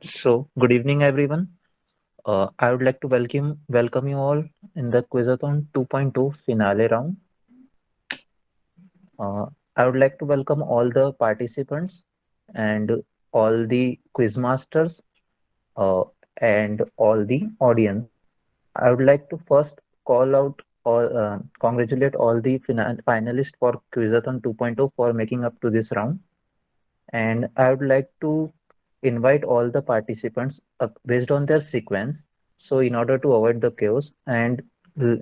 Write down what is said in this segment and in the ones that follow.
Good evening, everyone. I would like to welcome you all in the Quizathon 2.2 finale round. Uh, I would like to welcome all the participants and all the quiz masters uh, and all the audience. I would like to first call out or congratulate all the finalists for Quizathon 2.0 for making up to this round. And I would like to invite all the participants based on their sequence. So, in order to avoid the chaos, and l-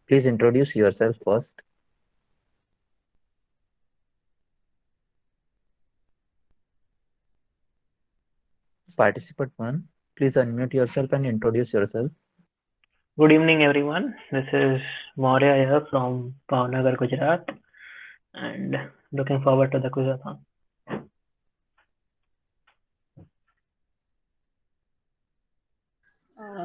please introduce yourself first. Participant one, please unmute yourself and introduce yourself. Good evening, everyone. This is Maurya here from Bhavnagar, Gujarat, and looking forward to the quizathon.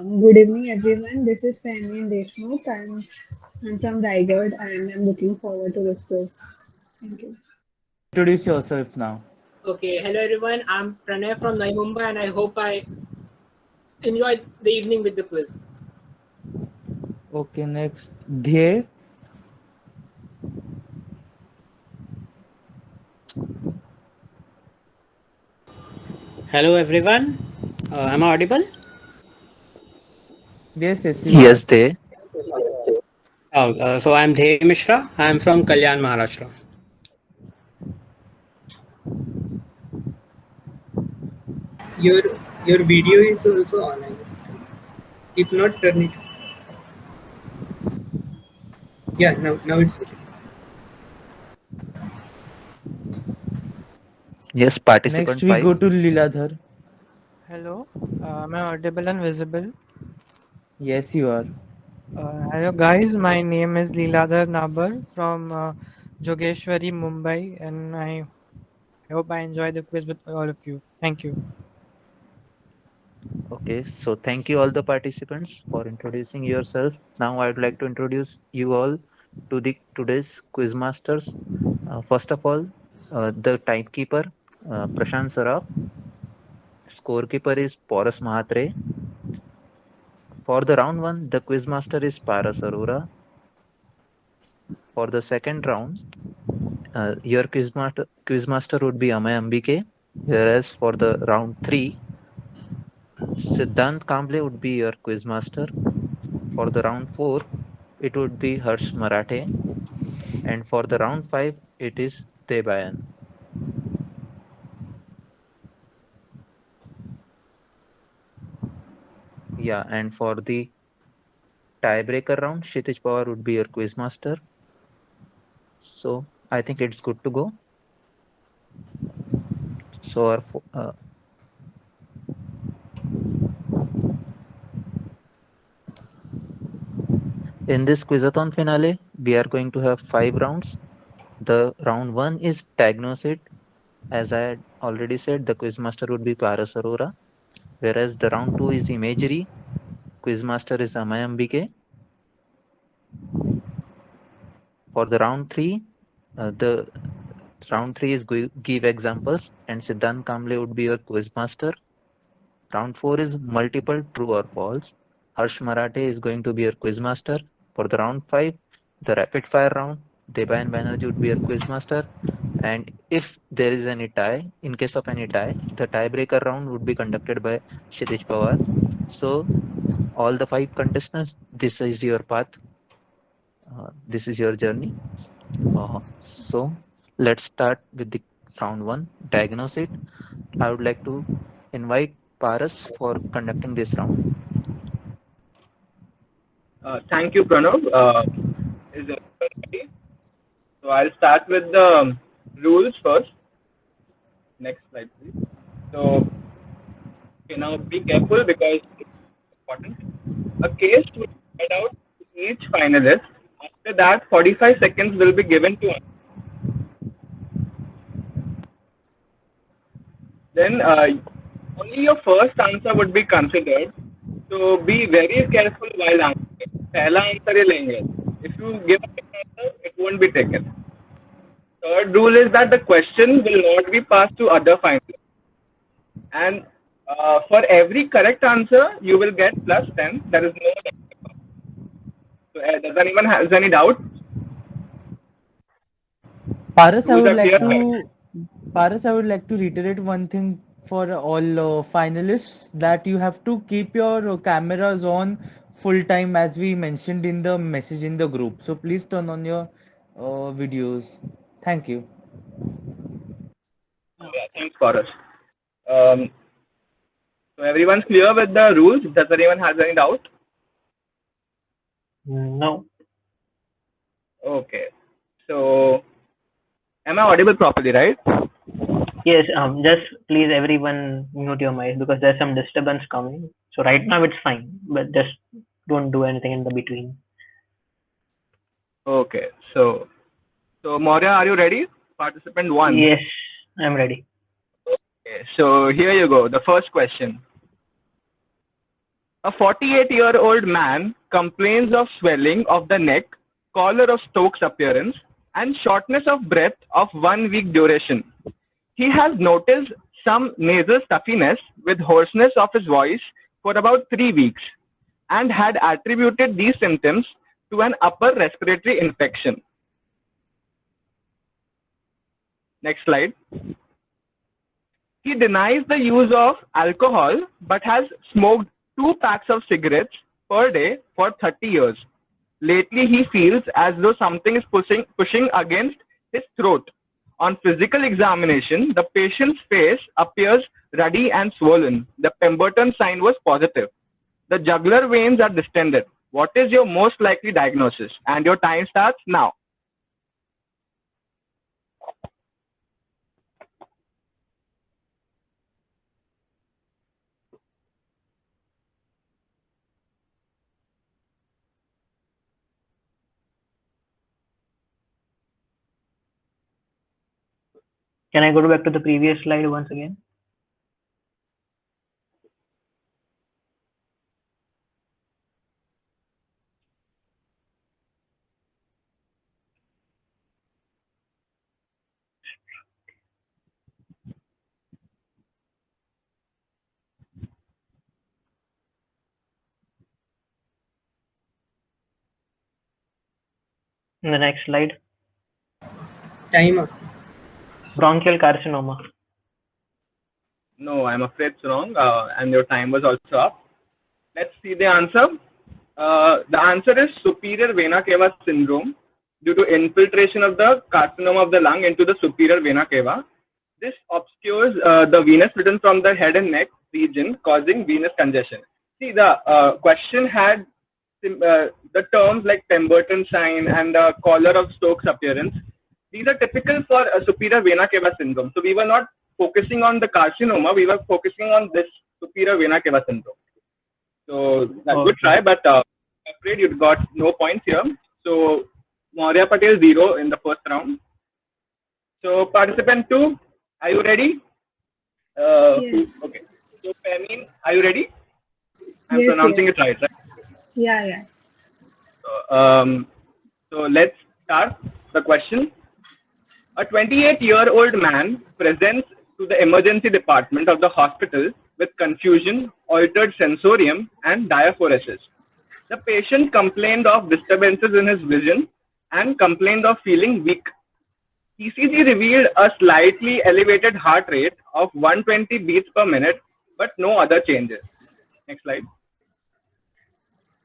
Good evening, everyone. This is Fehmi Deshmukh. I'm from Raigad and I'm looking forward to this quiz. Thank you. Introduce yourself now. Okay, hello everyone. I'm Pranay from Navi Mumbai, and I hope I enjoyed the evening with the quiz. Okay, next. Dhye. Hello everyone. Am I audible? Yes, yes, you are. Yes, they. So I'm Dhey Mishra. I'm from Kalyan, Maharashtra. Your your video is also on, I guess. If not, turn it. Yeah, now it's visible. Yes, Next, participant we five. go to Liladhar. Hello, am I audible and visible? Yes, you are. Hello guys, my name is Leeladhar Nabar from Jogeshwari, Mumbai, and I hope I enjoy the quiz with all of you. Thank you. Okay, so thank you all the participants for introducing yourself. Now I would like to introduce you all to the today's quiz masters. First of all, the timekeeper, Prashant Saraf. Scorekeeper is Porus Mahatre. For the round one, the quizmaster is Paras Arora. For the second round, your quizmaster would be Amay Ambike. Whereas for the round three, Siddhant Kamble would be your quizmaster. For the round four, it would be Harsh Marathe. And for the round five, it is Debayan. Yeah, and for the tiebreaker round, Kshitij Pawar would be your quizmaster. So I think it's good to go. So in this quizathon finale, we are going to have 5 rounds. The round one is diagnose it. As I had already said, the quizmaster would be Paras Arora, whereas the round two is imagery. Quizmaster is Amay Ambike. For the the round three is give examples, and Siddhant Kamble would be your quizmaster. Round four is multiple true or false. Harsh Marathe is going to be your quizmaster. For the round five, the rapid fire round, Debayan Banerjee would be your quizmaster. And if there is any tie, in case of any tie, the tiebreaker round would be conducted by Kshitij Pawar. So, all the 5 contestants, this is your path, this is your journey. So, let's start with the round one, diagnose it. I would like to invite Paras for conducting this round. Thank you, Pranav. Is everyone ready? So I'll start with the rules first. Next slide, please. So, okay, now be careful because it's important. A case will be read out to each finalist. After that, 45 seconds will be given to us. Then only your first answer would be considered. So be very careful while answering. पहला answer ही लेंगे. If you give a different answer, it won't be taken. Third rule is that the question will not be passed to other finalists. And For every correct answer, you will get plus 10. There is no. So, does anyone has any doubt? Paras, I Rules would are clear. like to Paras, I would like to reiterate one thing for all finalists, that you have to keep your cameras on full time as we mentioned in the message in the group. So please turn on your videos. Thank you. Yeah, thanks, Paras. Um, so everyone's clear with the rules. Does anyone has any doubt? No. Okay. So, am I audible properly, right? Yes, just please everyone mute your mic because there's some disturbance coming. So right now it's fine, but just don't do anything in the between. Okay. So Maurya, are you ready? Participant 1. Yes, I'm ready. Okay. So here you go. The first question. A 48-year-old man complains of swelling of the neck, collar of Stokes appearance, and shortness of breath of 1 week duration. He has noticed some nasal stuffiness with hoarseness of his voice for about 3 weeks and had attributed these symptoms to an upper respiratory infection. Next slide. He denies the use of alcohol but has smoked 2 packs of cigarettes per day for 30 years. Lately, he feels as though something is pushing against his throat. On physical examination, the patient's face appears ruddy and swollen. The Pemberton sign was positive. The jugular veins are distended. What is your most likely diagnosis? And your time starts now. Can I go back to the previous slide once again? In the next slide, Timer. bronchial carcinoma. No, I'm afraid it's wrong. And your time was also up. Let's see the answer. The answer is superior vena cava syndrome due to infiltration of the carcinoma of the lung into the superior vena cava. This obscures the venous rhythm from the head and neck region, causing venous congestion. See, the question had the terms like Pemberton sign and the collar of Stokes appearance. These are typical for superior vena cava syndrome. So we were not focusing on the carcinoma, we were focusing on this superior vena cava syndrome. So that's a good try, but I'm afraid you got no points here. So Maurya Patel 0 in the first round. So participant 2, are you ready? Yes. Okay. So Femin, are you ready? I'm Yes, pronouncing yes. it right, right? Yeah. So let's start the question. A 28-year-old man presents to the emergency department of the hospital with confusion, altered sensorium, and diaphoresis. The patient complained of disturbances in his vision and complained of feeling weak. ECG revealed a slightly elevated heart rate of 120 beats per minute, but no other changes. Next slide.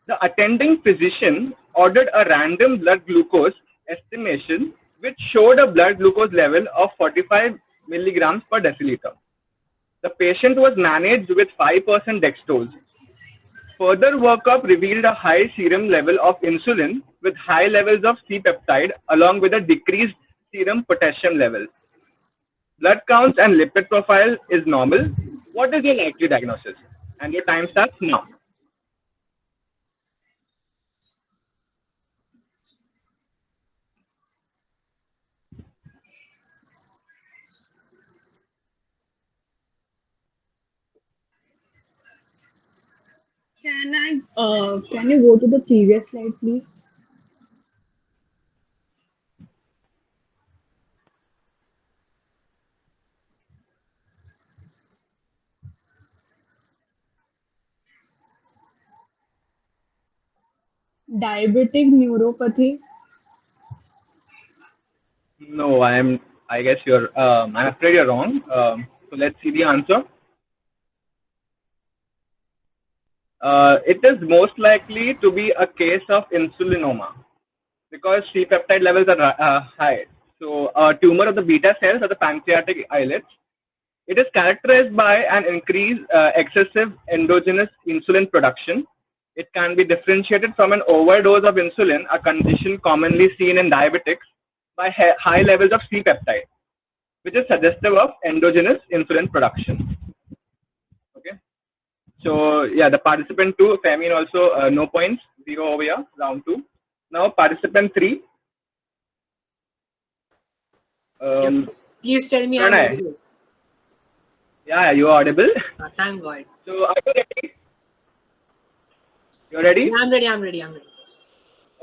The attending physician ordered a random blood glucose estimation, which showed a blood glucose level of 45 milligrams per deciliter. The patient was managed with 5% dextrose. Further workup revealed a high serum level of insulin with high levels of C-peptide along with a decreased serum potassium level. Blood counts and lipid profile is normal. What is your likely diagnosis? And your time starts now. Can you go to the previous slide, please? Diabetic neuropathy. No, I guess I'm afraid you're wrong. So let's see the answer. It is most likely to be a case of insulinoma because C-peptide levels are high. So a tumor of the beta cells of the pancreatic islets. It is characterized by an increased excessive endogenous insulin production. It can be differentiated from an overdose of insulin, a condition commonly seen in diabetics, by high levels of C-peptide, which is suggestive of endogenous insulin production. Okay. So yeah, the participant 2, Famin also no points, 0 over here, round 2. Now participant 3. Please tell me I'm Pranay. audible. Yeah, you are audible. Thank God. So are you ready? You ready? Yeah, I'm ready.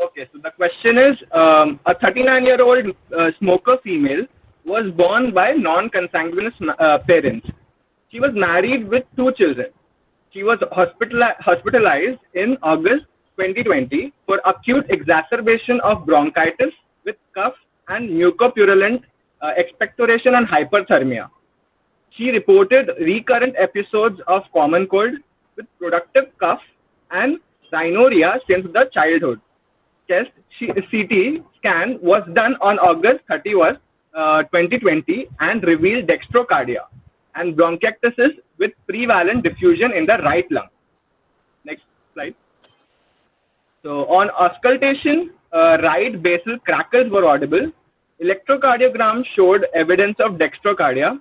Okay, so the question is, a 39-year-old smoker female was born by non-consanguineous parents. She was married with 2 children. She was hospitalized in August 2020 for acute exacerbation of bronchitis with cough and mucopurulent expectoration and hyperthermia. She reported recurrent episodes of common cold with productive cough and rhinorrhea since the childhood. Chest CT scan was done on August 31st, 2020 and revealed dextrocardia and bronchiectasis with prevalent diffusion in the right lung. Next slide. So on auscultation, right basal crackles were audible. Electrocardiogram showed evidence of dextrocardia.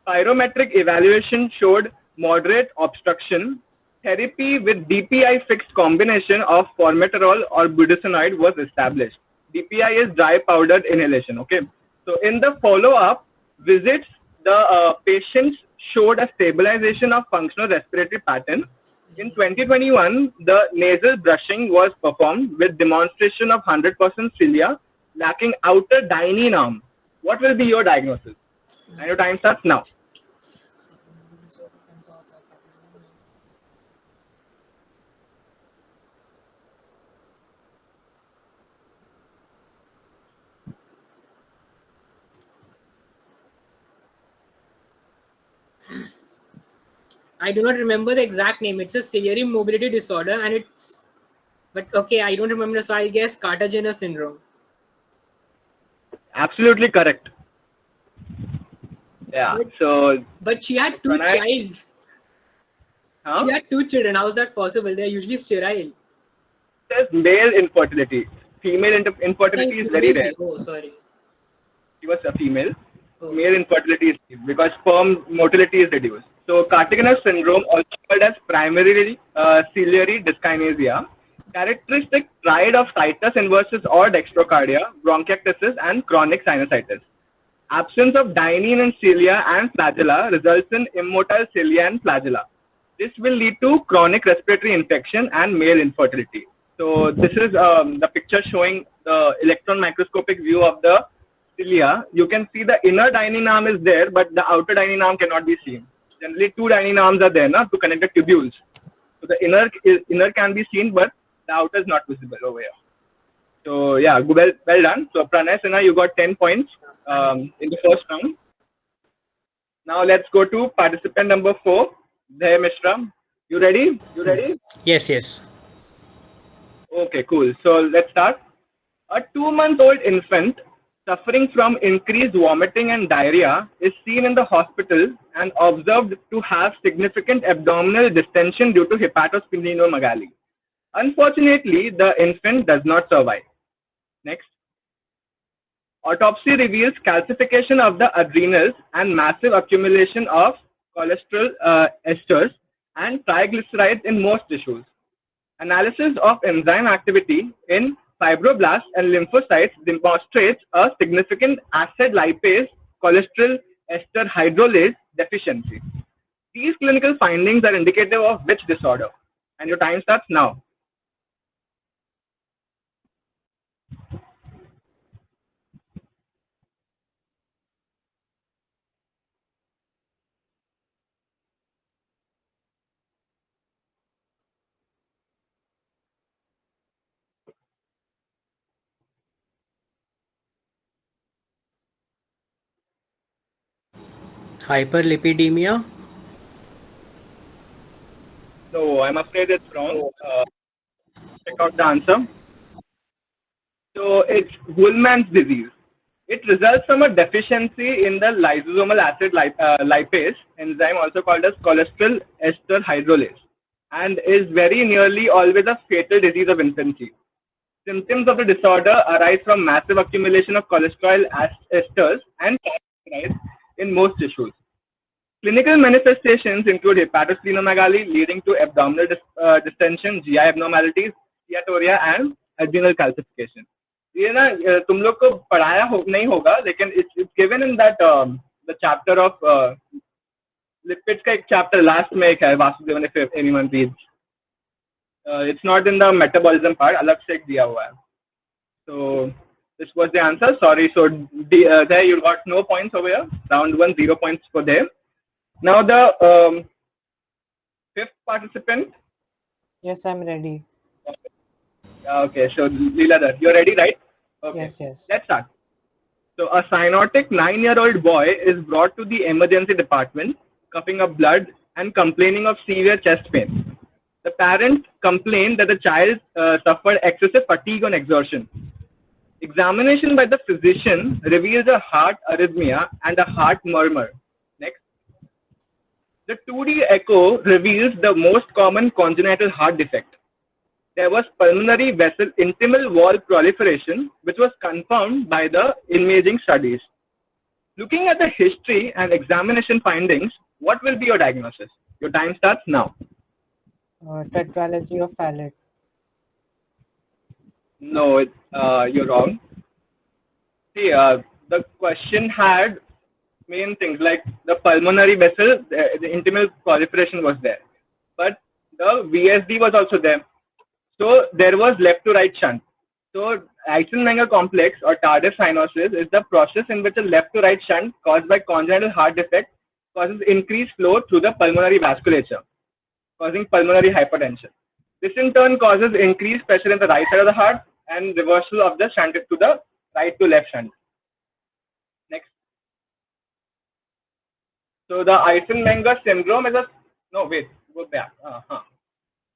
Pyrometric evaluation showed moderate obstruction. Therapy with DPI fixed combination of formoterol or budesonide was established. DPI is dry powdered inhalation. Okay. So in the follow-up visits, the patients showed a stabilization of functional respiratory pattern. In 2021, the nasal brushing was performed with demonstration of 100% cilia lacking outer dynein arm. What will be your diagnosis? And your time starts now. I do not remember the exact name. It's a ciliary mobility disorder, and it's. But okay, I don't remember, so I'll guess Cartagena syndrome. Absolutely correct. Yeah. But she had 2 children. Huh? She had 2 children. How is that possible? They're usually sterile. There's male infertility. Female infertility is very rare. Oh, sorry. She was a female. Oh. Male infertility is because sperm motility is reduced. So Cartagena syndrome, also called as primary ciliary dyskinesia, characteristic pride of situs inversus or dextrocardia, bronchiectasis, and chronic sinusitis. Absence of dynein in cilia and flagella results in immotile cilia and flagella. This will lead to chronic respiratory infection and male infertility. So this is the picture showing the electron microscopic view of the cilia. You can see the inner dynein arm is there, but the outer dynein arm cannot be seen. Generally, 2 dynein arms are there to connect the tubules. So the inner can be seen, but the outer is not visible over here. So yeah, well done. So Pranay Sinha, you got 10 points in the first round. Now let's go to participant number 4, Dhay Mishra. You ready? Yes. Okay, cool. So let's start. A 2-month-old infant suffering from increased vomiting and diarrhea is seen in the hospital and observed to have significant abdominal distension due to hepatosplenomegaly. Unfortunately, the infant does not survive. Next. Autopsy reveals calcification of the adrenals and massive accumulation of cholesterol esters and triglycerides in most tissues. Analysis of enzyme activity in fibroblasts and lymphocytes demonstrates a significant acid lipase cholesterol ester hydrolase deficiency. These clinical findings are indicative of which disorder? And your time starts now. Hyperlipidemia. No, I'm afraid it's wrong. Check out the answer. So it's Wolman's disease. It results from a deficiency in the lysosomal acid lipase enzyme, also called as cholesterol ester hydrolase, and is very nearly always a fatal disease of infancy. Symptoms of the disorder arise from massive accumulation of cholesterol esters and triglycerides in most tissues. Clinical manifestations include hepatosplenomegaly leading to abdominal distension, GI abnormalities, steatorrhea, and adrenal calcification. ये ना तुम लोग को पढ़ाया नहीं होगा, लेकिन it's given in that the chapter of lipids का एक chapter last में एक है Vasudevan, if anyone reads. It's not in the metabolism part, अलग से एक दिया हुआ है. So this was the answer. Sorry, so there you got no points over here. Round 1, 0 points for there. Now the fifth participant. Yes, I'm ready. Okay, so Leela, you're ready, right? Okay. Yes. Let's start. So a cyanotic 9-year-old boy is brought to the emergency department, coughing up blood and complaining of severe chest pain. The parent complained that the child suffered excessive fatigue on exertion. Examination by the physician reveals a heart arrhythmia and a heart murmur. Next. The 2D echo reveals the most common congenital heart defect. There was pulmonary vessel intimal wall proliferation, which was confirmed by the imaging studies. Looking at the history and examination findings, what will be your diagnosis? Your time starts now. Tetralogy of Fallot. No, you're wrong. See, the question had main things like the pulmonary vessel, the intimal proliferation was there, but the VSD was also there. So there was left to right shunt. So Eisenmenger complex or tardive cyanosis is the process in which a left to right shunt caused by congenital heart defect causes increased flow through the pulmonary vasculature, causing pulmonary hypertension. This in turn causes increased pressure in the right side of the heart and reversal of the shunt to the right to left shunt. Next. So the Eisenmenger syndrome is go back.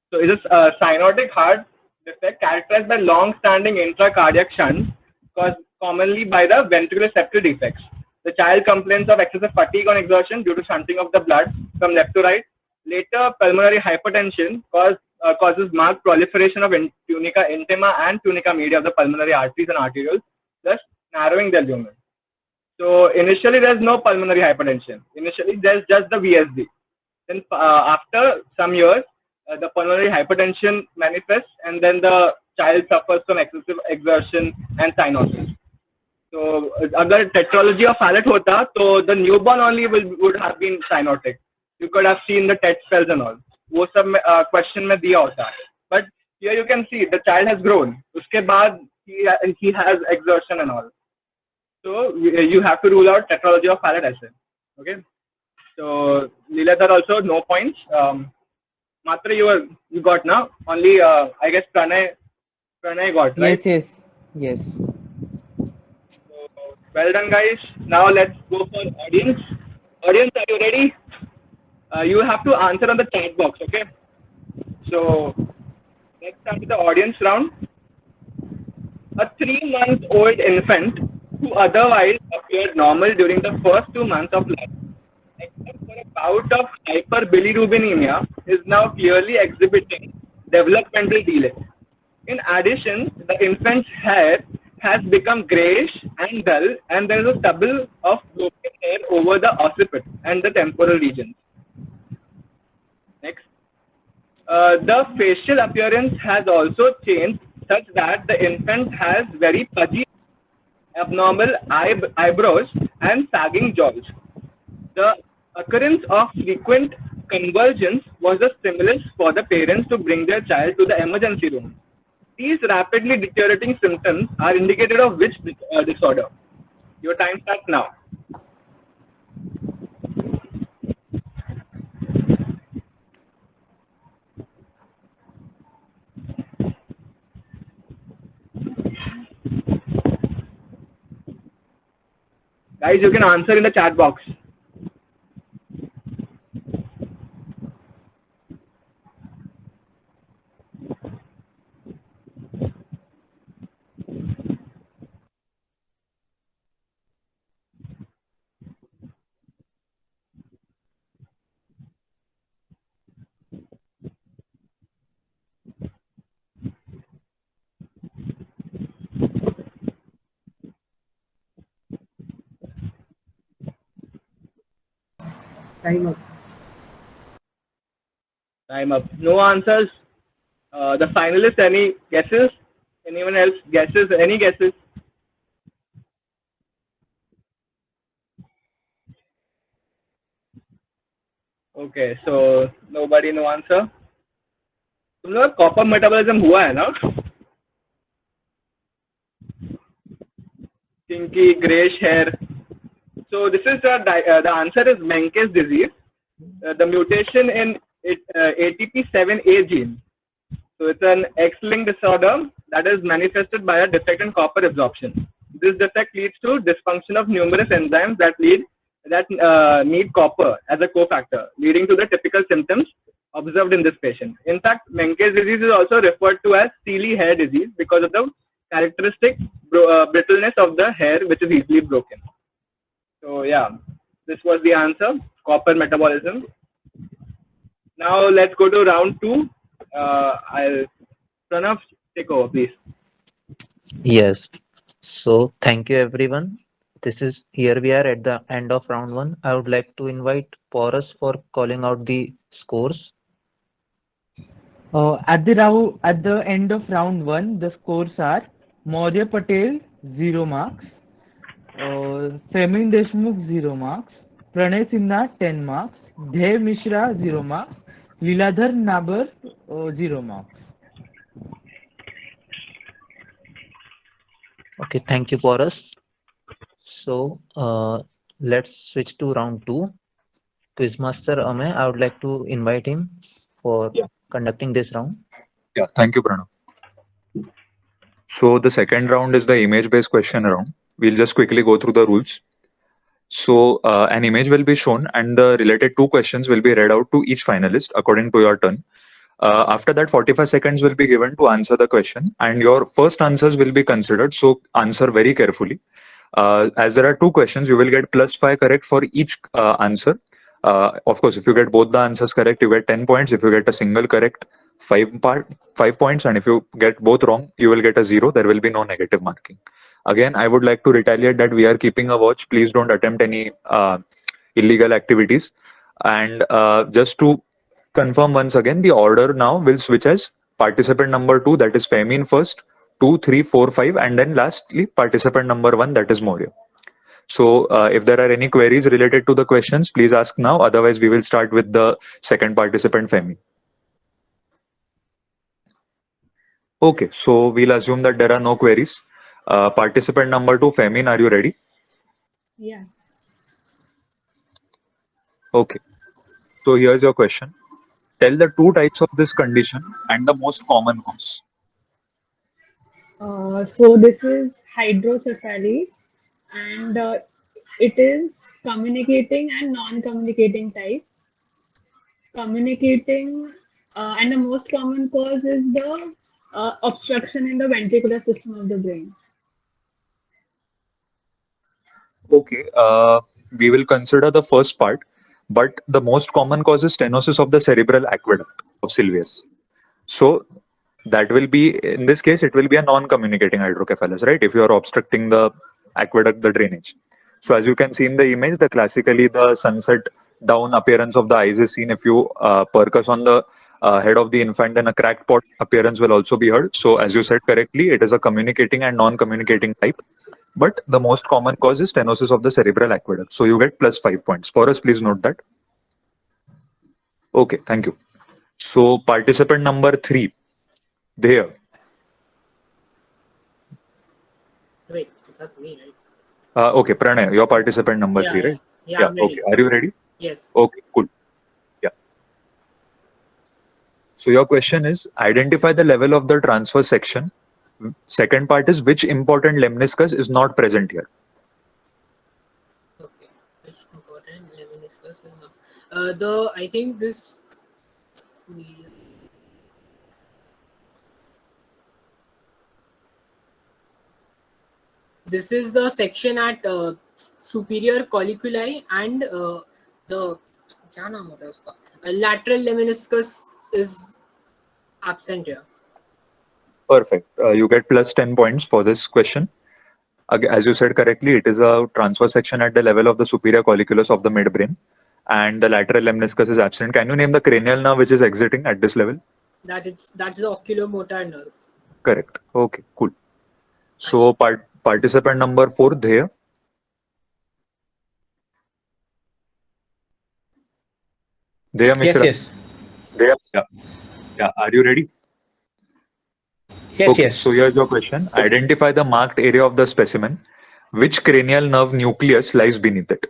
So it is a cyanotic heart defect characterized by long-standing intracardiac shunt caused commonly by the ventricular septal defects. The child complains of excessive fatigue on exertion due to shunting of the blood from left to right. Later, pulmonary hypertension causes marked proliferation of tunica intima and tunica media of the pulmonary arteries and arterioles, thus narrowing the lumen. So initially, there's no pulmonary hypertension. Initially, there's just the VSD. Then after some years, the pulmonary hypertension manifests, and then the child suffers from excessive exertion and cyanosis. So, agar tetralogy of Fallot hota, so the newborn only would have been cyanotic. You could have seen the TET cells and all. वो सब question में दिया होता है. But here you can see the child has grown. उसके बाद he has exertion and all. So you have to rule out tetralogy of Fallot acid. Okay. So Leela also no points. Matra, you got now. Only I guess Pranay got, right? Yes. So, well done, guys. Now let's go for audience. Audience, are you ready? You have to answer on the chat box, okay? So let's start with the audience round. A 3-month-old infant who otherwise appeared normal during the first 2 months of life, except for a bout of hyperbilirubinemia, is now clearly exhibiting developmental delay. In addition, the infant's hair has become grayish and dull, and there is a stubble of broken hair over the occiput and the temporal regions. Next. The facial appearance has also changed such that the infant has very pudgy, abnormal eyebrows and sagging jaws. The occurrence of frequent convulsions was a stimulus for the parents to bring their child to the emergency room. These rapidly deteriorating symptoms are indicative of which disorder? Your time starts now. Guys, you can answer in the chat box. Time up. Time up. No answers. The finalists, any guesses? Anyone else guesses? Any guesses? Okay, so nobody, no answer. तुम लोग copper metabolism हुआ है ना? Kinky grayish hair. So this is the answer is Menkes disease. The mutation in ATP7A gene. So it's an X-linked disorder that is manifested by a defect in copper absorption. This defect leads to dysfunction of numerous enzymes that need copper as a cofactor, leading to the typical symptoms observed in this patient. In fact, Menkes disease is also referred to as steely hair disease because of the characteristic brittleness of the hair, which is easily broken. So yeah, this was the answer, copper metabolism. Now let's go to round 2. I'll Pranav, take over, please. Yes. So thank you everyone. Here we are at the end of round 1. I would like to invite Porus for calling out the scores. At the end of round 1, the scores are Maurya Patel 0 marks, Fehmi Deshmukh 0 marks, Pranay Sinha 10 marks, Dev Mishra 0 marks, Liladhar Nabar 0 marks. Okay, thank you, Porus. So let's switch to round 2. Quizmaster Amey, I would like to invite him for conducting this round. Yeah, thank you, Pranav. So the second round is the image-based question round. We'll just quickly go through the rules. So an image will be shown and the related 2 questions will be read out to each finalist according to your turn. After that, 45 seconds will be given to answer the question and your first answers will be considered. So answer very carefully. As there are 2 questions, you will get +5 correct for each answer. Of course, if you get both the answers correct, you get 10 points. If you get a single correct, 5 points. And if you get both wrong, you will get a 0. There will be no negative marking. Again, I would like to retaliate that we are keeping a watch. Please don't attempt any illegal activities. And just to confirm once again, the order now will switch as participant number 2, that is Fehmi first, 2, 3, 4, 5, and then lastly participant number 1, that is Maurya. So if there are any queries related to the questions, please ask now. Otherwise, we will start with the second participant, Fehmi. Okay, so we'll assume that there are no queries. Participant number 2, Fehmi, are you ready? Yeah. Okay. So here's your question. Tell the 2 types of this condition and the most common cause. So this is hydrocephaly, and it is communicating and non-communicating type. Communicating, and the most common cause is the obstruction in the ventricular system of the brain. Okay, we will consider the first part, but the most common cause is stenosis of the cerebral aqueduct of Sylvius. So that will be, in this case, it will be a non-communicating hydrocephalus, right? If you are obstructing the aqueduct, the drainage. So as you can see in the image, classically the sunset down appearance of the eyes is seen. If you percuss on the head of the infant, then a cracked pot appearance will also be heard. So as you said correctly, it is a communicating and non-communicating type. But the most common cause is stenosis of the cerebral aqueduct. So you get +5 points. For us, please note that. Okay, thank you. So participant number 3, there. Wait, is that me, right? Okay, Pranay, your participant number 3, right? Yeah, I'm ready. Okay, are you ready? Yes. Okay, cool. Yeah. So your question is, identify the level of the transverse section. Second part is, which important lemniscus is not present here? Okay. Which important lemniscus is not? I think this. This is the section at superior colliculi and the lateral lemniscus is absent here. Perfect. You get +10 points for this question. As you said correctly, it is a transverse section at the level of the superior colliculus of the midbrain. and the lateral lemniscus is absent. Can you name the cranial nerve which is exiting at this level? That's the oculomotor nerve. Correct. Okay, cool. So participant number 4, Dheya. Dheya Mishra. Yes. Dheya, yeah. Are you ready? Yes. Okay, Yes. so here's your question. Identify the marked area of the specimen. Which cranial nerve nucleus lies beneath it?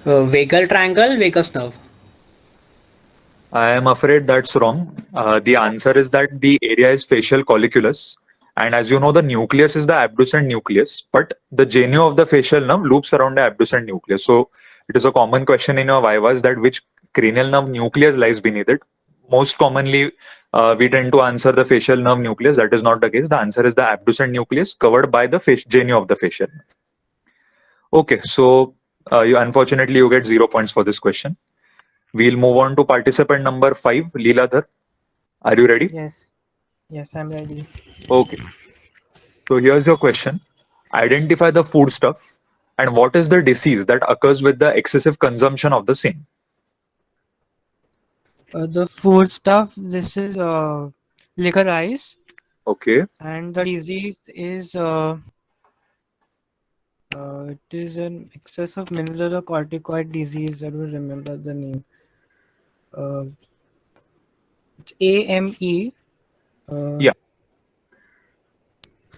Vagal triangle, vagus nerve. I am afraid that's wrong. The answer is that the area is facial colliculus. And as you know, the nucleus is the abducent nucleus, but the genu of the facial nerve loops around the abducent nucleus. So it is a common question in your vivas that which cranial nerve nucleus lies beneath it. Most commonly, we tend to answer the facial nerve nucleus. That is not the case. The answer is the abducent nucleus covered by the genu of the facial nerve. Okay, so unfortunately you get 0 points for this question. We'll move on to participant number 5, Leeladhar. Are you ready? Yes. Yes, I'm ready. Okay. So here's your question. Identify the foodstuff and what is the disease that occurs with the excessive consumption of the same? The food stuff, this is licorice, Okay. and the disease is it is an excess of mineralocorticoid disease. I don't remember the name. It's AME. Yeah.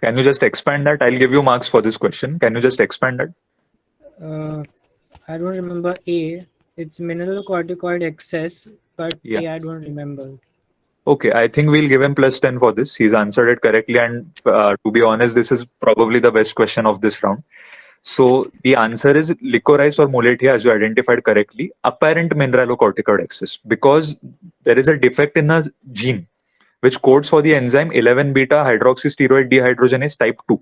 Can you just expand that? I'll give you marks for this question. Can you just expand that? I don't remember A. It's mineralocorticoid excess, but Yeah. A I don't remember. Okay, I think we'll give him +10 for this. He's answered it correctly, and to be honest, this is probably the best question of this round. So the answer is licorice or muletia, as you identified correctly, apparent mineralocorticoid excess, because there is a defect in a gene which codes for the enzyme 11-beta hydroxysteroid dehydrogenase type 2.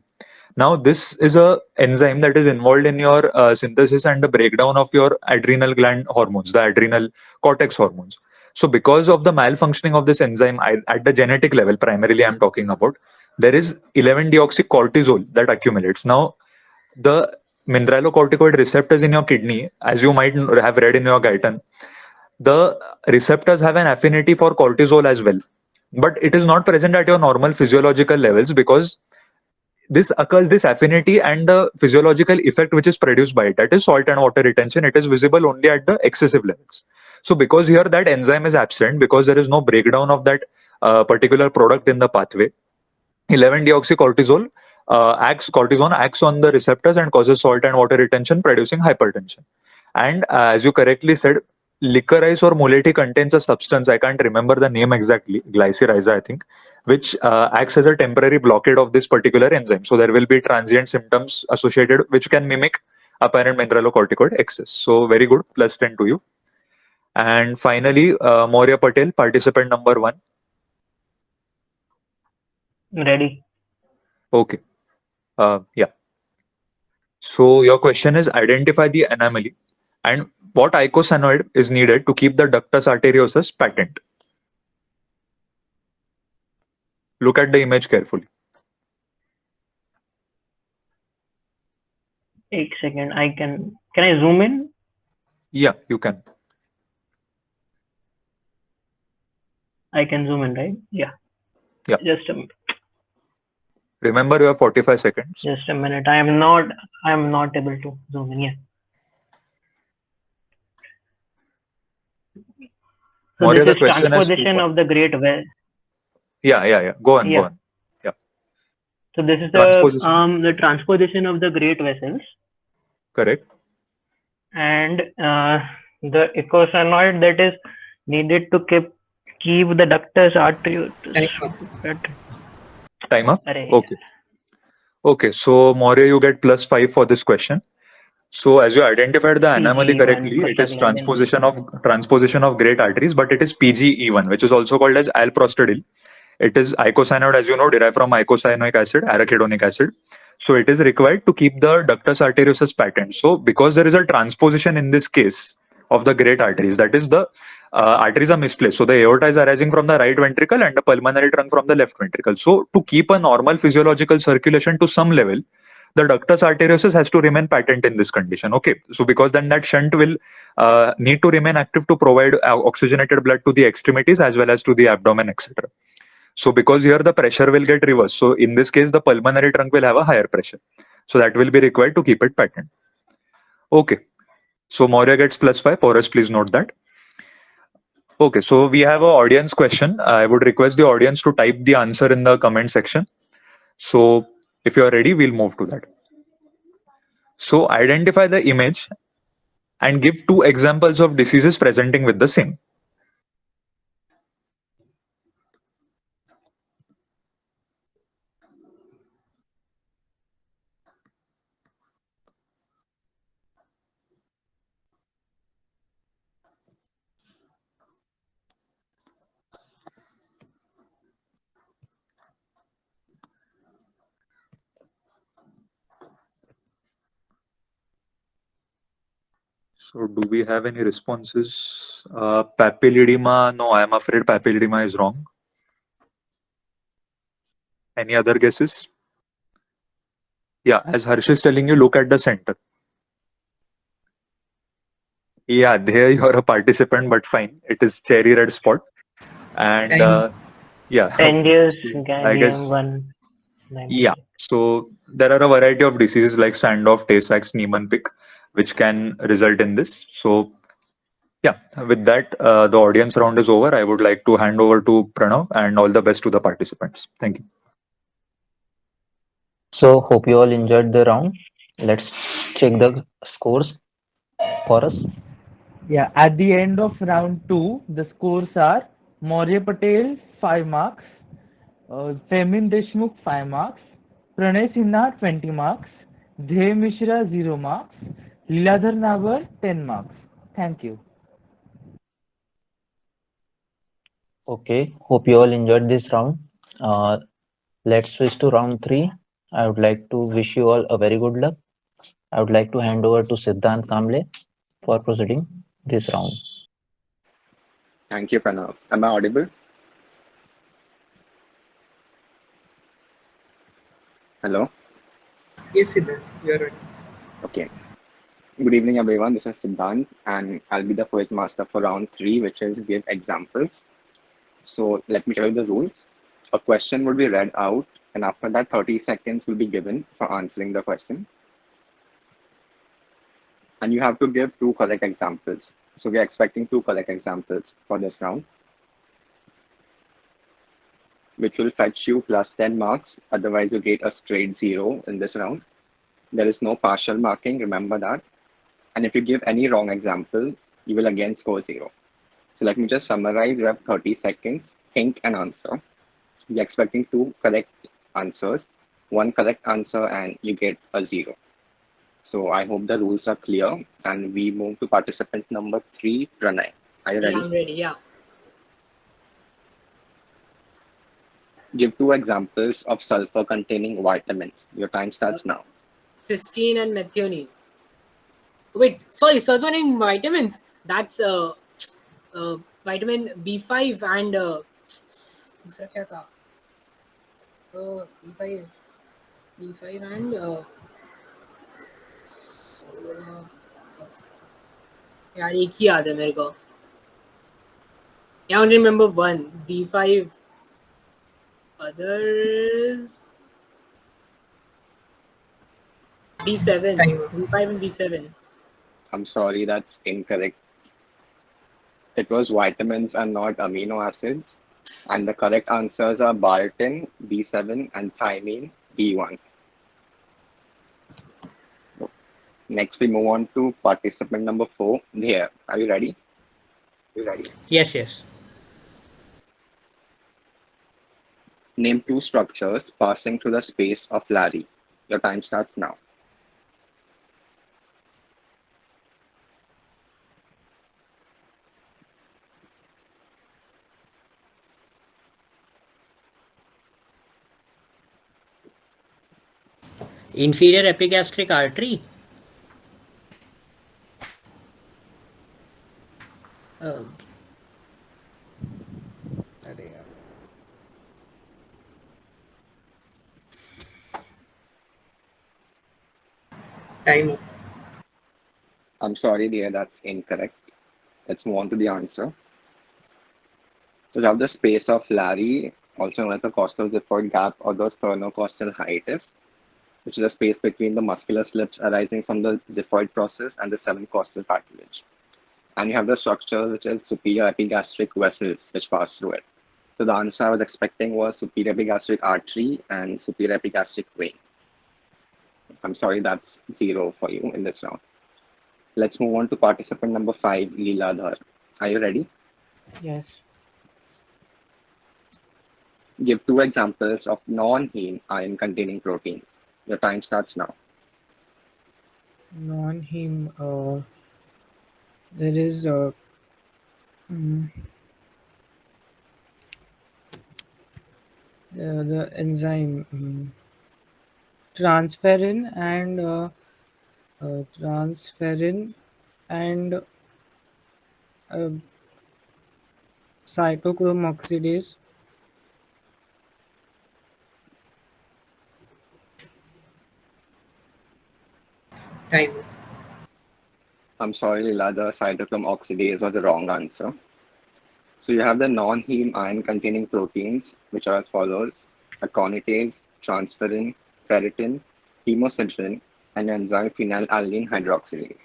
Now, this is a enzyme that is involved in your synthesis and the breakdown of your adrenal gland hormones, the adrenal cortex hormones. So because of the malfunctioning of this enzyme at the genetic level, primarily I'm talking about, there is 11-deoxycortisol that accumulates. Now, the mineralocorticoid receptors in your kidney, as you might have read in your Guyton, the receptors have an affinity for cortisol as well. But it is not present at your normal physiological levels because this affinity and the physiological effect which is produced by it, that is salt and water retention, it is visible only at the excessive levels. So because here that enzyme is absent, because there is no breakdown of that particular product in the pathway, 11-deoxycortisol cortisone acts on the receptors and causes salt and water retention, producing hypertension. And as you correctly said, licorice or muletia contains a substance, I can't remember the name exactly, glycyrrhiza I think, which acts as a temporary blockade of this particular enzyme. So there will be transient symptoms associated which can mimic apparent mineralocorticoid excess. So very good, +10 to you. And finally, Maurya Patel, participant number 1. Ready. Okay. Yeah. So your question is identify the anomaly and what icosanoid is needed to keep the ductus arteriosus patent. Look at the image carefully. 1 second. Can I zoom in? Yeah, you can. I can zoom in, right? Yeah. Yeah. Just a minute. Remember, you have 45 seconds. Just a minute. I am not able to zoom in. Yeah. So Maurya, this the is question has 2 transposition of the great well. Yeah. Go on. Yeah. So this is the transposition of the great vessels. Correct. And the icosanoid that is needed to keep the ductus arteriosus. Time up. Okay. So Maurya, you get +5 for this question. So as you identified the anomaly correctly, it is transposition of great arteries, but it is PGE1, which is also called as alprostadil. It is icosanoid, as you know, derived from icosanoic acid, arachidonic acid. So it is required to keep the ductus arteriosus patent. So because there is a transposition in this case of the great arteries, that is the arteries are misplaced. So the aorta is arising from the right ventricle and the pulmonary trunk from the left ventricle. So to keep a normal physiological circulation to some level, the ductus arteriosus has to remain patent in this condition. Okay, so because then that shunt will need to remain active to provide oxygenated blood to the extremities as well as to the abdomen, etc. So because here the pressure will get reversed. So in this case, the pulmonary trunk will have a higher pressure. So that will be required to keep it patent. Okay, so Maurya gets +5. Porus, please note that. Okay, so we have an audience question. I would request the audience to type the answer in the comment section. So if you are ready, we'll move to that. So identify the image and give 2 examples of diseases presenting with the same. So do we have any responses? Papilledema, no, I am afraid papilledema is wrong. Any other guesses? Yeah, as Harsh is telling you, look at the center. Yeah, there you are a participant, but fine. It is cherry red spot. And yeah, Tendius, so I guess, ganglion 1. yeah. So there are a variety of diseases like Sandoff, Tay-Sachs, Niemann-Pick, which can result in this. So yeah, with that, the audience round is over. I would like to hand over to Pranav and all the best to the participants. Thank you. So hope you all enjoyed the round. Let's check the scores for us. Yeah, at the end of round 2, the scores are Maurya Patel 5 marks, Femin Deshmukh 5 marks, Pranay Sinha 20 marks, Dhey Mishra 0 marks, Leeladhar Nabar 10 marks. Thank you. Okay, hope you all enjoyed this round. Let's switch to round 3. I would like to wish you all a very good luck. I would like to hand over to Siddhant Kamble for proceeding this round. Thank you, Pranav. Am I audible? Hello? Yes, Siddharth, you are ready. Okay. Good evening, everyone. This is Siddhant, and I'll be the quiz master for round 3, which is give examples. So let me tell you the rules. A question would be read out, and after that, 30 seconds will be given for answering the question. And you have to give 2 correct examples. So we are expecting 2 correct examples for this round, which will fetch you plus 10 marks. Otherwise, you get a straight 0 in this round. There is no partial marking, remember that. And if you give any wrong example, you will again score 0. So let me just summarize. You have 30 seconds, think and answer. We are expecting 2 correct answers, 1 correct answer, and you get a 0. So I hope the rules are clear, and we move to participant number 3, Pranay. Are you ready? Yeah, I'm ready, yeah. Give 2 examples of sulfur-containing vitamins. Your time starts now. Cysteine and methionine. Wait, sorry, sulfur-containing vitamins. That's vitamin B5 and दूसरा क्या था? B5 and यार एक ही याद है मेरे को. I only remember one. B5. Others. B7. B5 and B7. I'm sorry, that's incorrect. It was vitamins and not amino acids. And the correct answers are biotin, B7, and thiamine, B1. Next, we move on to participant number 4. Here, are you ready? Yes, yes. Name 2 structures passing through the space of Larry. Your time starts now. Inferior epigastric artery. अरे यार Time. I'm sorry, dear, that's incorrect. Let's move on to the answer. So we have the space of Larry, also known as the costal xiphoid gap or the sternocostal hiatus, which is a space between the muscular slips arising from the xiphoid process and the seven costal cartilage. And you have the structure which is superior epigastric vessels which pass through it. So the answer I was expecting was superior epigastric artery and superior epigastric vein. I'm sorry, that's 0 for you in this round. Let's move on to participant number 5, Leeladhar. Are you ready? yes. Give 2 examples of non-heme iron containing proteins. Your time starts now. Non-heme. There is mm, the enzyme transferrin and cytochrome oxidase. Time. I'm sorry, Leeladhar, cytochrome oxidase was the wrong answer. So you have the non-heme iron containing proteins, which are as follows: aconitase, transferrin, ferritin, hemosiderin, and enzyme phenylalanine hydroxylase.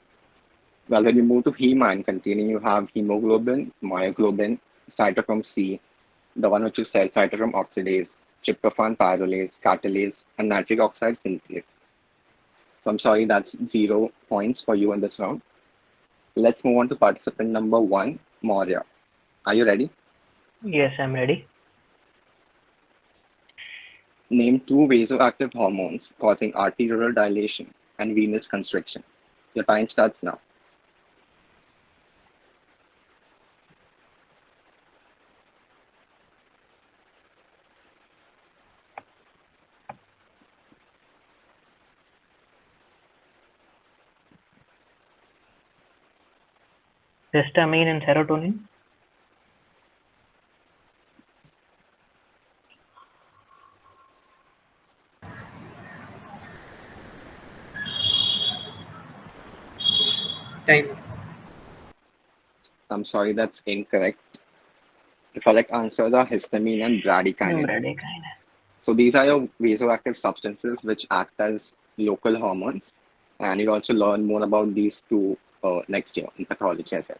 Well, when you move to heme iron containing, you have hemoglobin, myoglobin, cytochrome C, the one which is cell cytochrome oxidase, tryptophan pyrrolase, catalase, and nitric oxide synthase. So I'm sorry, that's 0 points for you in this round. Let's move on to participant number 1, Maurya. Are you ready? Yes, I'm ready. Name 2 vasoactive hormones causing arterial dilation and venous constriction. Your time starts now. Histamine and serotonin. Time. I'm sorry, that's incorrect. The correct answers are histamine and bradykinin. Bradykinin. So these are your vasoactive substances which act as local hormones, and you'll also learn more about these 2 next year in pathology as well.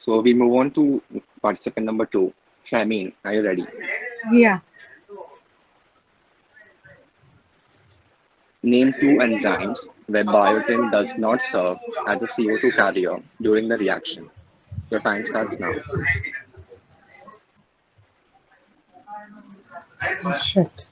So we move on to participant number 2, Shamin. Are you ready? Yeah. Name 2 enzymes where biotin does not serve as a CO2 carrier during the reaction. Your time starts now. Oh, shit.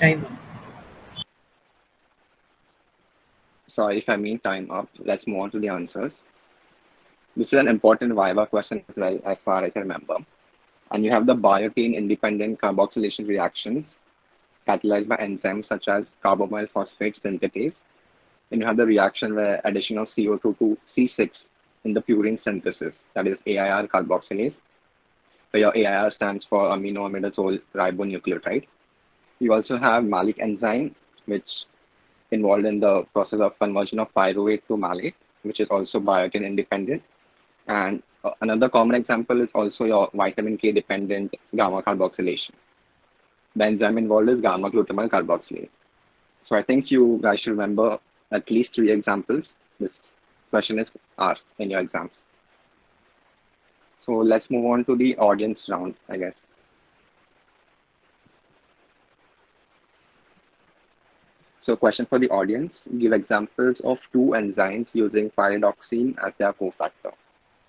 Time. Sorry if I mean time up. Let's move on to the answers. This is an important Viva question as well, as far as I remember. And you have the biotin independent carboxylation reactions catalyzed by enzymes such as carbamyl phosphate synthetase. And you have the reaction where addition of CO2 to C6 in the purine synthesis, that is AIR carboxylase. So your AIR stands for aminoimidazole ribonucleotide. You also have malic enzyme, which involved in the process of conversion of pyruvate to malate, which is also biotin independent. And another common example is also your vitamin K dependent gamma carboxylation. The enzyme involved is gamma glutamyl carboxylase. So I think you guys should remember at least 3 examples. This question is asked in your exams. So let's move on to the audience round, I guess. So question for the audience, give examples of 2 enzymes using pyridoxine as their cofactor.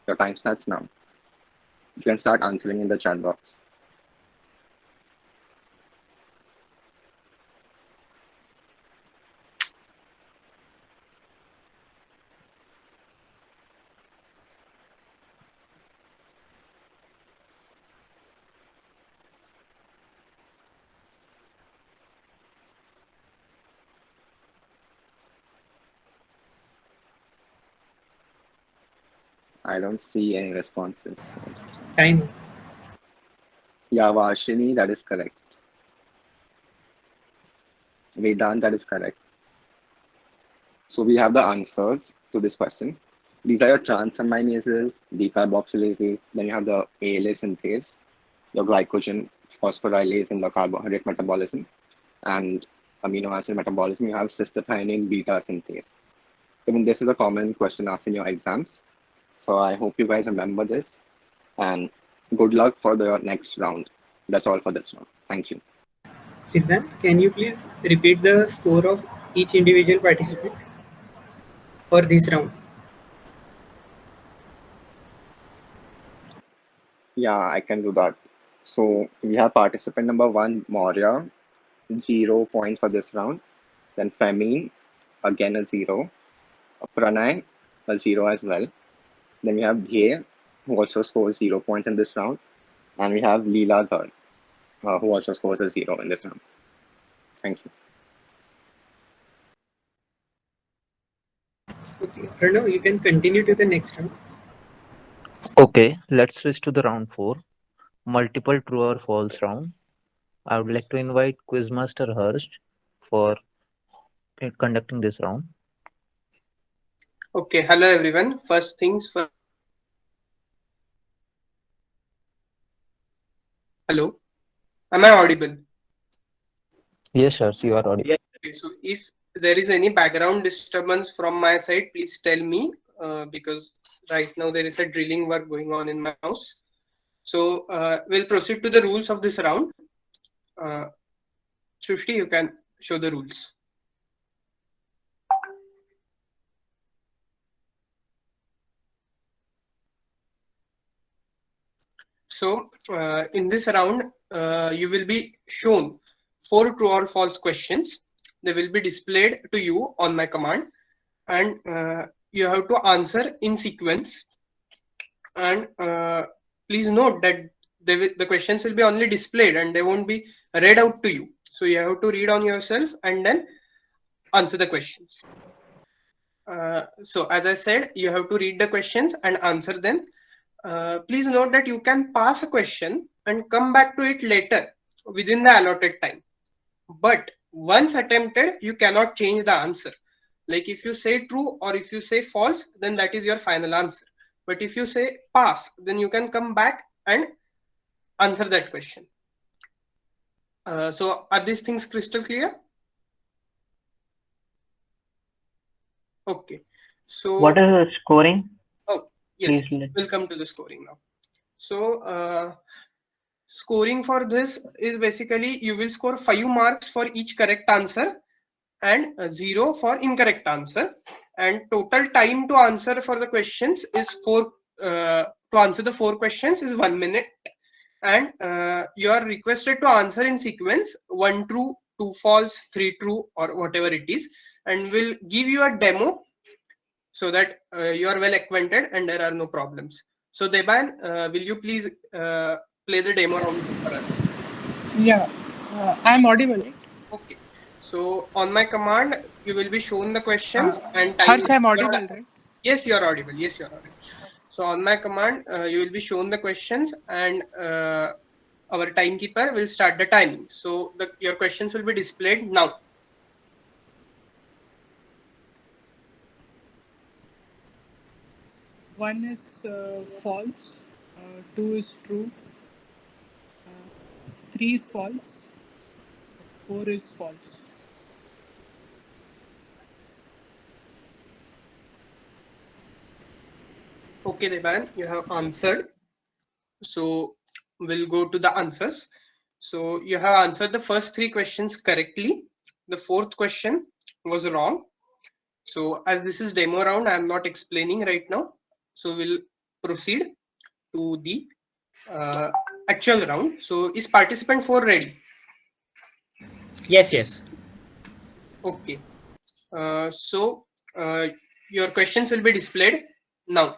Your time starts now. You can start answering in the chat box. I don't see any responses. Time. Yeah, Vashini, that is correct. Vedant, that is correct. So we have the answers to this question. These are your transaminases, decarboxylases, then you have the ALA synthase, your glycogen phosphorylase in the carbohydrate metabolism, and amino acid metabolism, you have cystathionine beta synthase. I mean, this is a common question asked in your exams. So I hope you guys remember this, and good luck for the next round. That's all for this round. Thank you. Siddhant, can you please repeat the score of each individual participant for this round? Yeah, I can do that. So we have participant number 1, Maurya, 0 points for this round. Then Femi, again a 0. Pranay, a 0 as well. Then we have Dhye, who also scores 0 points in this round. And we have Leela Dhar, who also scores a 0 in this round. Thank you. Okay, Pranav, you can continue to the next round. Okay, let's switch to the round 4, multiple true or false round. I would like to invite Quizmaster Hurst for conducting this round. Okay, hello everyone. First things first. Hello, am I audible? Yes, sir, you are audible. Okay, so if there is any background disturbance from my side, please tell me because right now there is a drilling work going on in my house. So we'll proceed to the rules of this round. Srushti, you can show the rules. So in this round, you will be shown 4 true or false questions. They will be displayed to you on my command, and you have to answer in sequence. And please note that the questions will be only displayed and they won't be read out to you. So you have to read on yourself and then answer the questions. So as I said, you have to read the questions and answer them. Please note that you can pass a question and come back to it later within the allotted time. But once attempted, you cannot change the answer. Like if you say true or if you say false, then that is your final answer. But if you say pass, then you can come back and answer that question. So are these things crystal clear? Okay. So What is the scoring? Oh, yes. Please We'll come to the scoring now. So scoring for this is basically you will score 5 marks for each correct answer and 0 for incorrect answer. And total time to answer for the questions is to answer the 4 questions is 1 minute. And you are requested to answer in sequence 1 true, 2 false, 3 true, or whatever it is. And we'll give you a demo so that you are well acquainted and there are no problems. So Deban, will you please play the demo round for us? Yeah, I'm audible, right? Okay. So on my command, you will be shown the questions and time. Harsh, I'm audible, right? Yes, you are audible. Yes, you are audible. So on my command, you will be shown the questions and our timekeeper will start the timing. So your questions will be displayed now. One is false, 2 is true, 3 is false, 4 is false. Okay, Devan, you have answered. So we'll go to the answers. So you have answered the first 3 questions correctly. The 4th question was wrong. So as this is demo round, I am not explaining right now. So we'll proceed to the actual round. So is participant 4 ready? Yes, yes. Okay. So your questions will be displayed now.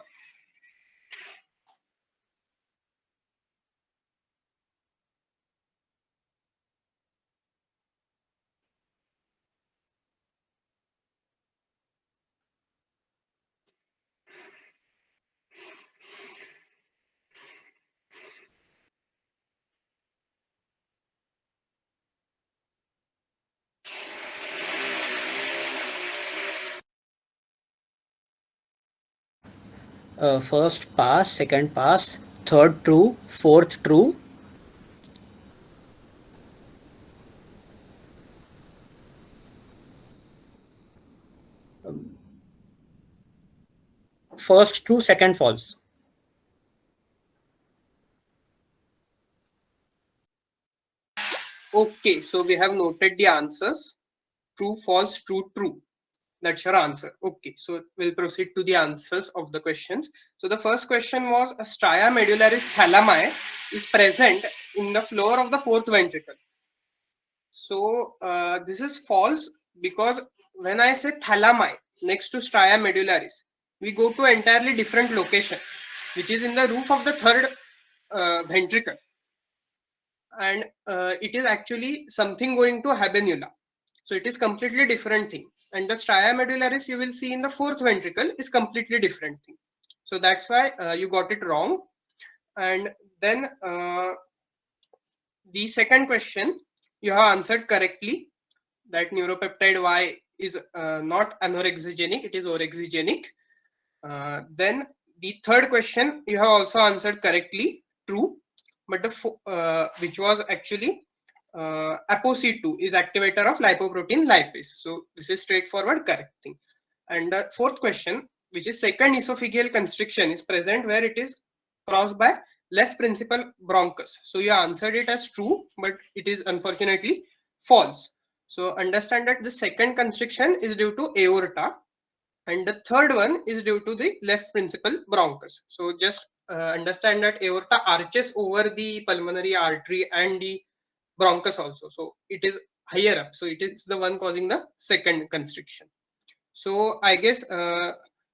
First pass, second pass, third true, fourth true. First true, second false. Okay, so we have noted the answers. True, false, true, true. That's your answer. Okay, so we'll proceed to the answers of the questions. So the first question was a stria medullaris thalami is present in the floor of the fourth ventricle. So this is false because when I say thalami next to stria medullaris, we go to entirely different location, which is in the roof of the third ventricle, and it is actually something going to habenula. So it is completely different thing. And the stria medullaris you will see in the fourth ventricle is completely different thing. So that's why you got it wrong. And then the second question you have answered correctly, that neuropeptide Y is not anorexigenic, it is orexigenic. Then the third question you have also answered correctly, true, but the which was actually ApoC2 is activator of lipoprotein lipase. So this is straightforward correct thing. And the fourth question, which is second esophageal constriction, is present where it is crossed by left principal bronchus. So you answered it as true, but it is unfortunately false. So understand that the second constriction is due to aorta, and the third one is due to the left principal bronchus. So just understand that aorta arches over the pulmonary artery and the bronchus also. So it is higher up. So it is the one causing the second constriction. So I guess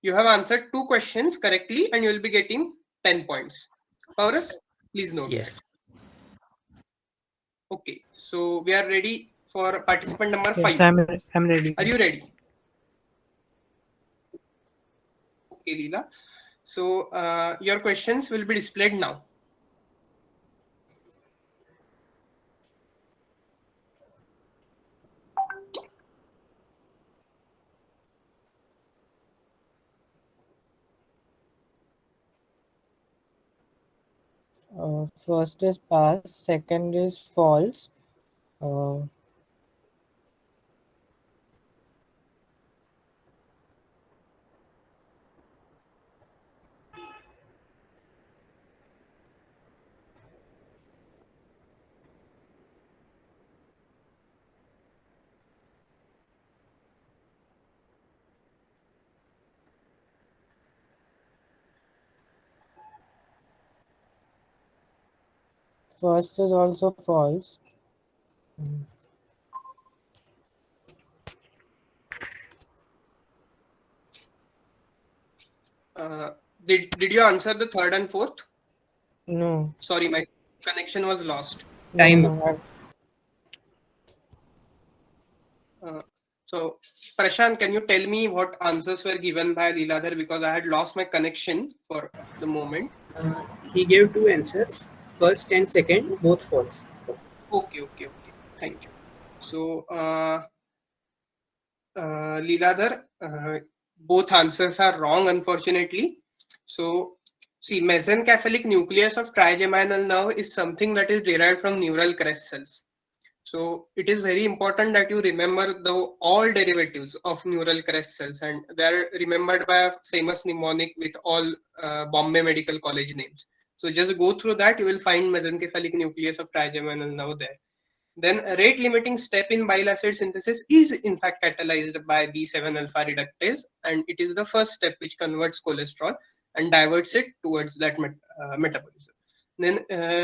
you have answered two questions correctly and you will be getting 10 points. Paurus, please note. Yes. Okay, so we are ready for participant number 5. Yes, I'm ready. Are you ready? Okay, Leela. So your questions will be displayed now. First is pass, second is false. First is also false. Did you answer the third and fourth? No. Sorry, my connection was lost. Time. So Prashant, can you tell me what answers were given by Leeladhar, because I had lost my connection for the moment. He gave two answers, first and second, both false. Okay. Thank you. So Leeladhar, both answers are wrong, unfortunately. So see, mesencephalic nucleus of trigeminal nerve is something that is derived from neural crest cells. So it is very important that you remember all derivatives of neural crest cells, and they are remembered by a famous mnemonic with all Bombay Medical College names. So just go through that, you will find mesencephalic nucleus of trigeminal nerve there. Then a rate limiting step in bile acid synthesis is in fact catalyzed by B7 alpha reductase, and it is the first step which converts cholesterol and diverts it towards that metabolism. Then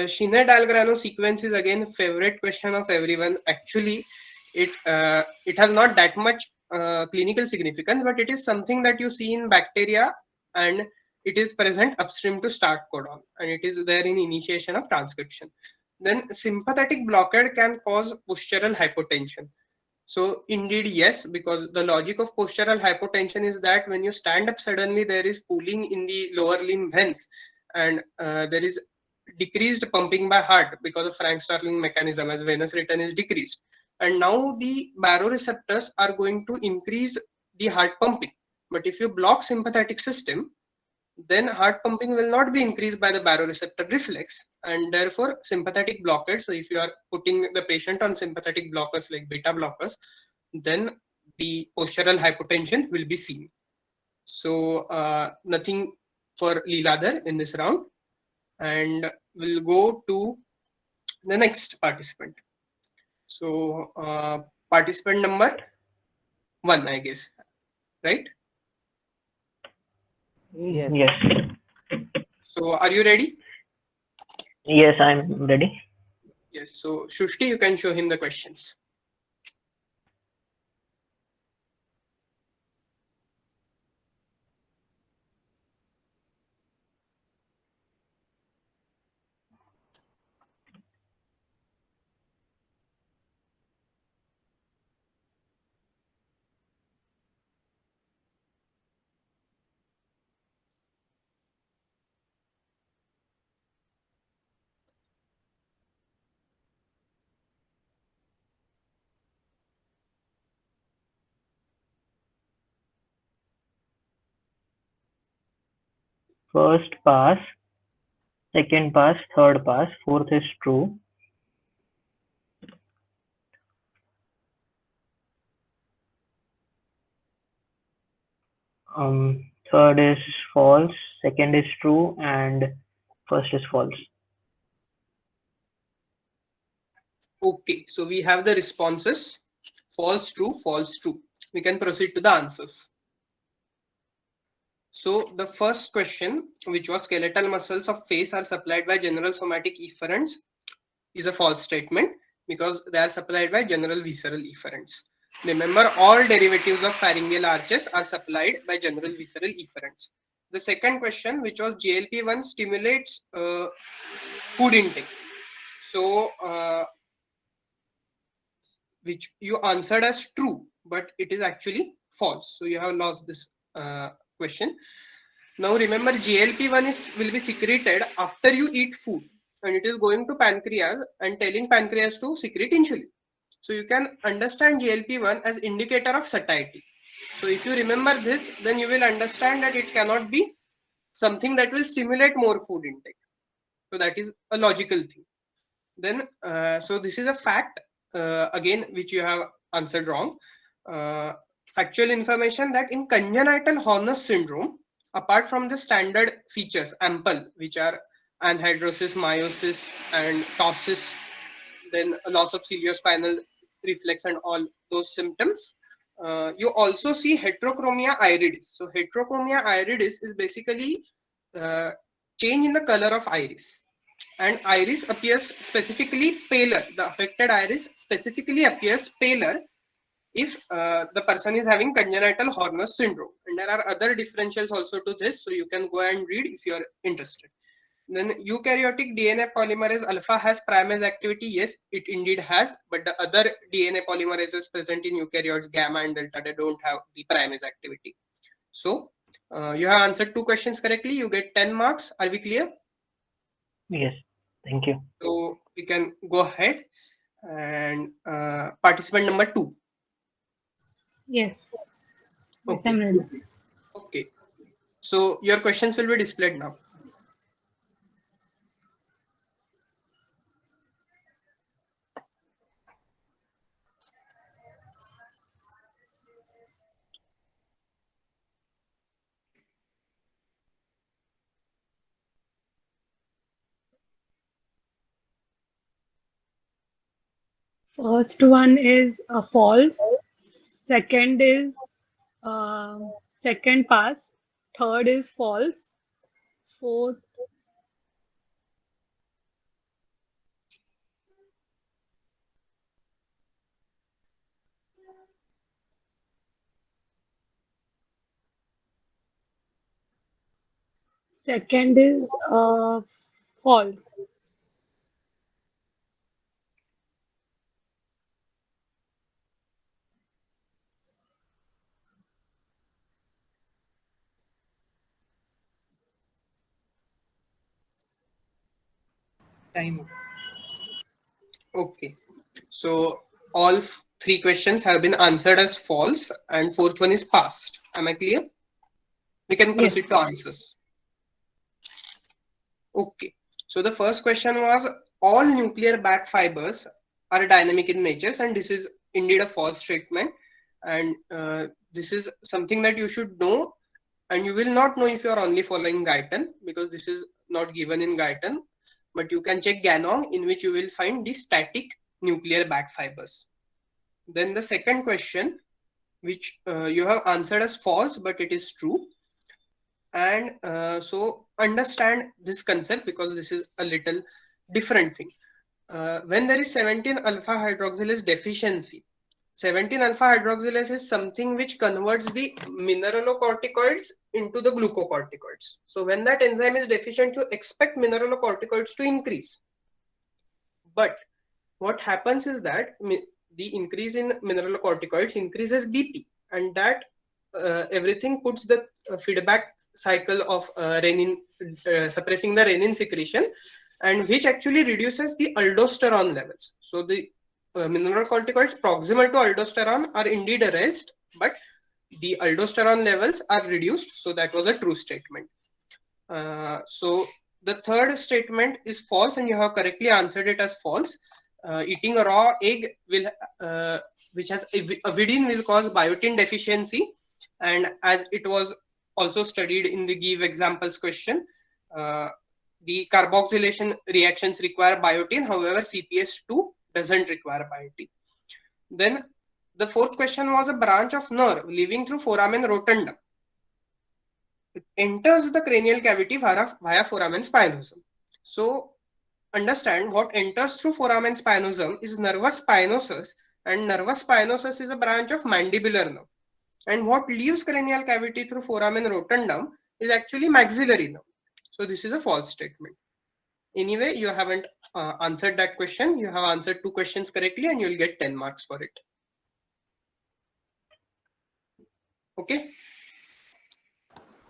Schneider-Dalgrano sequence is again favorite question of everyone. Actually, it has not that much clinical significance, but it is something that you see in bacteria, and it is present upstream to start codon, and it is there in initiation of transcription. Then sympathetic blockade can cause postural hypotension. So indeed, yes, because the logic of postural hypotension is that when you stand up suddenly, there is pooling in the lower limb veins, and there is decreased pumping by heart because of Frank-Starling mechanism, as venous return is decreased. And now the baroreceptors are going to increase the heart pumping. But if you block sympathetic system, then heart pumping will not be increased by the baroreceptor reflex, and therefore sympathetic blockade. So if you are putting the patient on sympathetic blockers like beta blockers, then the postural hypotension will be seen. So nothing for Leeladhar in this round, and we'll go to the next participant. So participant number 1, I guess, right? Yes. Yes. So are you ready? Yes, I'm ready. Yes. So Shushti, you can show him the questions. First pass, second pass, third pass, fourth is true. Third is false, second is true, and first is false. Okay, so we have the responses: false, true, false, true. We can proceed to the answers. So the first question, which was skeletal muscles of face are supplied by general somatic efferents, is a false statement because they are supplied by general visceral efferents. Remember, all derivatives of pharyngeal arches are supplied by general visceral efferents. The second question, which was GLP-1 stimulates food intake. So which you answered as true, but it is actually false. So you have lost this question. Now remember, GLP-1 will be secreted after you eat food, and it is going to pancreas and telling pancreas to secrete insulin. So you can understand GLP-1 as indicator of satiety. So if you remember this, then you will understand that it cannot be something that will stimulate more food intake. So that is a logical thing. Then, so this is a fact, again, which you have answered wrong. Factual information that in congenital Horner syndrome, apart from the standard features, ample, which are anhidrosis, meiosis, and ptosis, then a loss of ciliospinal reflex and all those symptoms, you also see heterochromia iridis. So heterochromia iridis is basically change in the color of iris. And iris appears specifically paler. The affected iris specifically appears paler if the person is having congenital Horner syndrome. And there are other differentials also to this, so you can go and read if you are interested. Then eukaryotic DNA polymerase alpha has primase activity. Yes, it indeed has, but the other DNA polymerases present in eukaryotes, gamma and delta, they don't have the primase activity. So you have answered 2 questions correctly. You get 10 marks. Are we clear? Yes, thank you. So we can go ahead and participant number 2. Yes. Yes, Okay. I'm ready. Okay. So your questions will be displayed now. First one is false. Second is second pass. Third is false. Fourth, second is false. Time. Okay. So all 3 questions have been answered as false, and 4th one is passed. Am I clear? We can proceed to answers. Okay. So the first question was, all nuclear back fibers are dynamic in nature, and this is indeed a false statement. And this is something that you should know, and you will not know if you are only following Guyton, because this is not given in Guyton, but you can check Ganong, in which you will find the static nuclear back fibers. Then the second question, which you have answered as false, but it is true. And so understand this concept, because this is a little different thing. When there is 17 alpha hydroxylase deficiency, 17 alpha hydroxylase is something which converts the mineralocorticoids into the glucocorticoids. So when that enzyme is deficient, you expect mineralocorticoids to increase. But what happens is that the increase in mineralocorticoids increases BP, and that everything puts the feedback cycle of renin, suppressing the renin secretion, and which actually reduces the aldosterone levels. So the mineralocorticoids proximal to aldosterone are indeed raised, but the aldosterone levels are reduced. So that was a true statement. So the third statement is false, and you have correctly answered it as false. Eating a raw egg will, which has avidin, will cause biotin deficiency, and as it was also studied in the give examples question, the carboxylation reactions require biotin. However, CPS2 doesn't require biotin. Then the fourth question was, a branch of nerve living through foramen rotundum. It enters the cranial cavity via foramen spinosum. So understand, what enters through foramen spinosum is nervus spinosus, and nervus spinosus is a branch of mandibular nerve. And what leaves cranial cavity through foramen rotundum is actually maxillary nerve. So this is a false statement. Anyway, you haven't answered that question. You have answered 2 questions correctly, and you'll get 10 marks for it. Okay?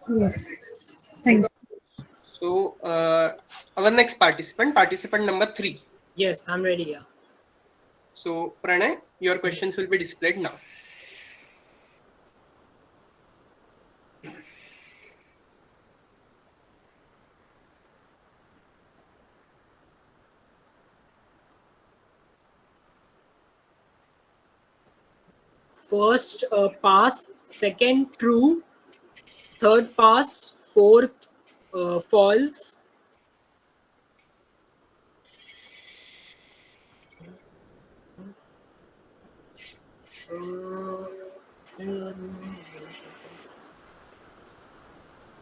Yes. Thank you. So our next participant number 3. Yes, I'm ready. Yeah. So Pranay, your questions will be displayed now. First pass, second true, third pass, fourth false,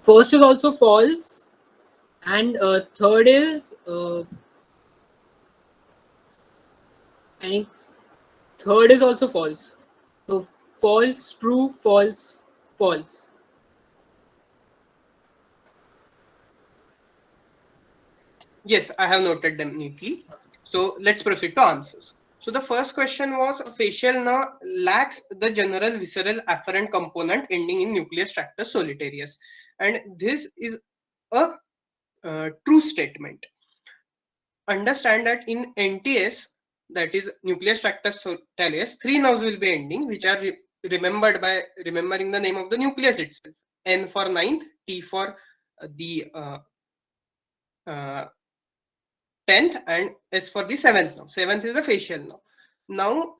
first is also false, and third is I think third is also false. So false, true, false, false. Yes, I have noted them neatly. So let's proceed to answers. So the first question was, facial nerve lacks the general visceral afferent component ending in nucleus tractus solitarius, and this is a true statement. Understand that in NTS, that is nucleus tractus solitarius, 3 nerves will be ending, which are remembered by remembering the name of the nucleus itself. N for 9th, T for the 10th, and S for the 7th nerve. 7th is the facial nerve. Now,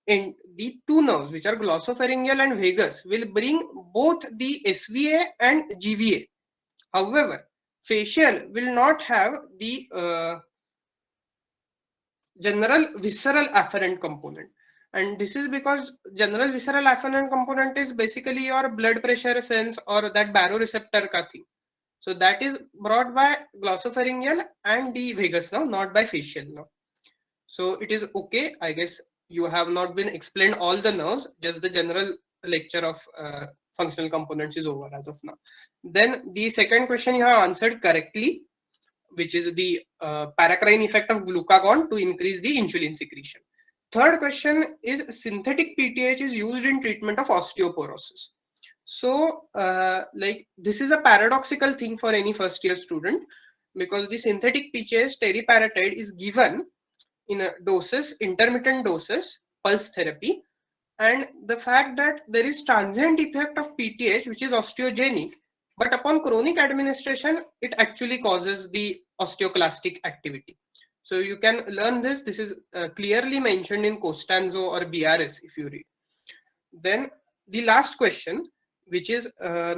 in the 2 nerves, which are glossopharyngeal and vagus, will bring both the SVA and GVA. However, facial will not have the general visceral afferent component. And this is because general visceral afferent component is basically your blood pressure sense, or that baroreceptor ka thing. So that is brought by glossopharyngeal and the vagus nerve, not by facial nerve. So it is okay. I guess you have not been explained all the nerves, just the general lecture of functional components is over as of now. Then the second question you have answered correctly, which is the paracrine effect of glucagon to increase the insulin secretion. Third question is, synthetic PTH is used in treatment of osteoporosis. So like, this is a paradoxical thing for any first year student, because the synthetic PTH, teriparatide, is given in doses, intermittent doses, pulse therapy, and the fact that there is transient effect of PTH, which is osteogenic, But upon chronic administration, it actually causes the osteoclastic activity. So you can learn this. This is clearly mentioned in Costanzo or BRS if you read. Then the last question, which is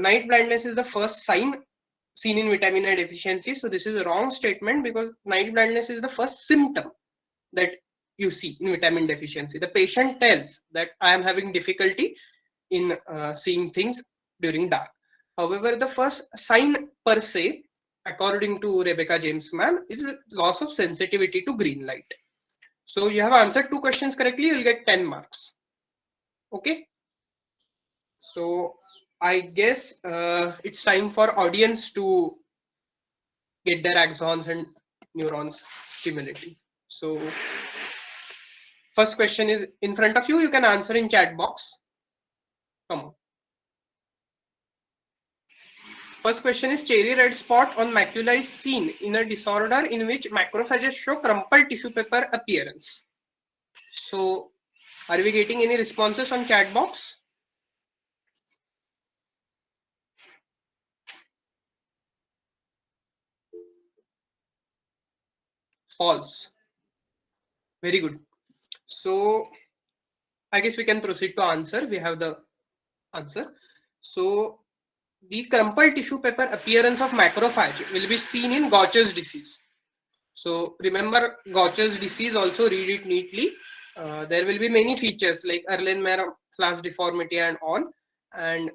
night blindness is the first sign seen in vitamin A deficiency. So this is a wrong statement because night blindness is the first symptom that you see in vitamin deficiency. The patient tells that I am having difficulty in seeing things during dark. However, the first sign per se, according to Rebecca James Mann, is loss of sensitivity to green light. So you have answered 2 questions correctly, you will get 10 marks. Okay. So I guess it's time for audience to get their axons and neurons stimulating. So first question is in front of you. You can answer in chat box. Come on. First question is cherry red spot on macula is seen in a disorder in which macrophages show crumpled tissue paper appearance. So are we getting any responses on chat box? False. Very good. So I guess we can proceed to answer. We have the answer. So the crumpled tissue paper appearance of macrophage will be seen in Gaucher's disease. So remember Gaucher's disease, also read it neatly. There will be many features like Erlenmeyer flash deformity and all. And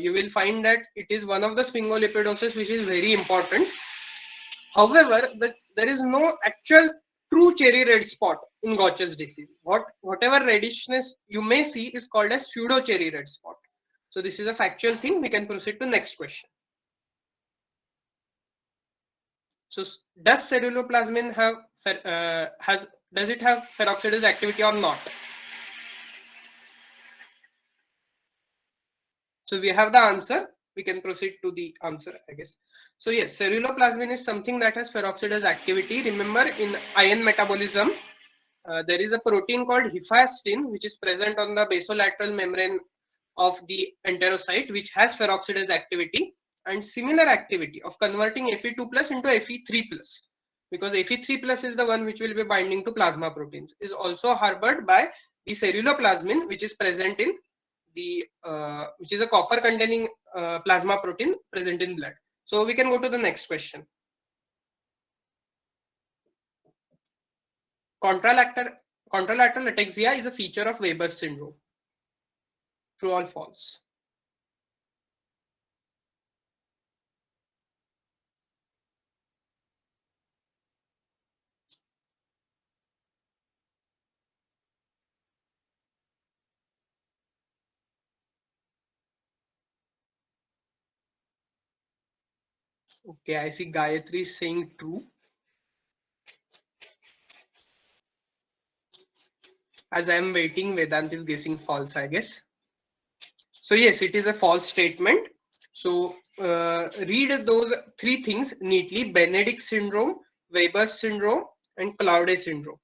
you will find that it is one of the sphingolipidosis which is very important. However, there is no actual true cherry red spot in Gaucher's disease. Whatever reddishness you may see is called as pseudo cherry red spot. So this is a factual thing. We can proceed to next question. So does ceruloplasmin does it have peroxidase activity or not? So we have the answer. We can proceed to the answer, I guess. So yes, ceruloplasmin is something that has peroxidase activity. Remember, in iron metabolism, there is a protein called hephaestin, which is present on the basolateral membrane of the enterocyte, which has peroxidase activity and similar activity of converting Fe2 plus into Fe3 plus, because Fe3 plus is the one which will be binding to plasma proteins, is also harbored by the ceruloplasmin, which is present in the which is a copper containing plasma protein present in blood. So we can go to the next question. Contralateral ataxia is a feature of Weber's syndrome. True or false? Okay, I see Gayatri is saying true. As I am waiting, Vedant is guessing false, I guess. So yes, it is a false statement. So read those 3 things neatly: Benedict syndrome, Weber's syndrome, and Claude syndrome.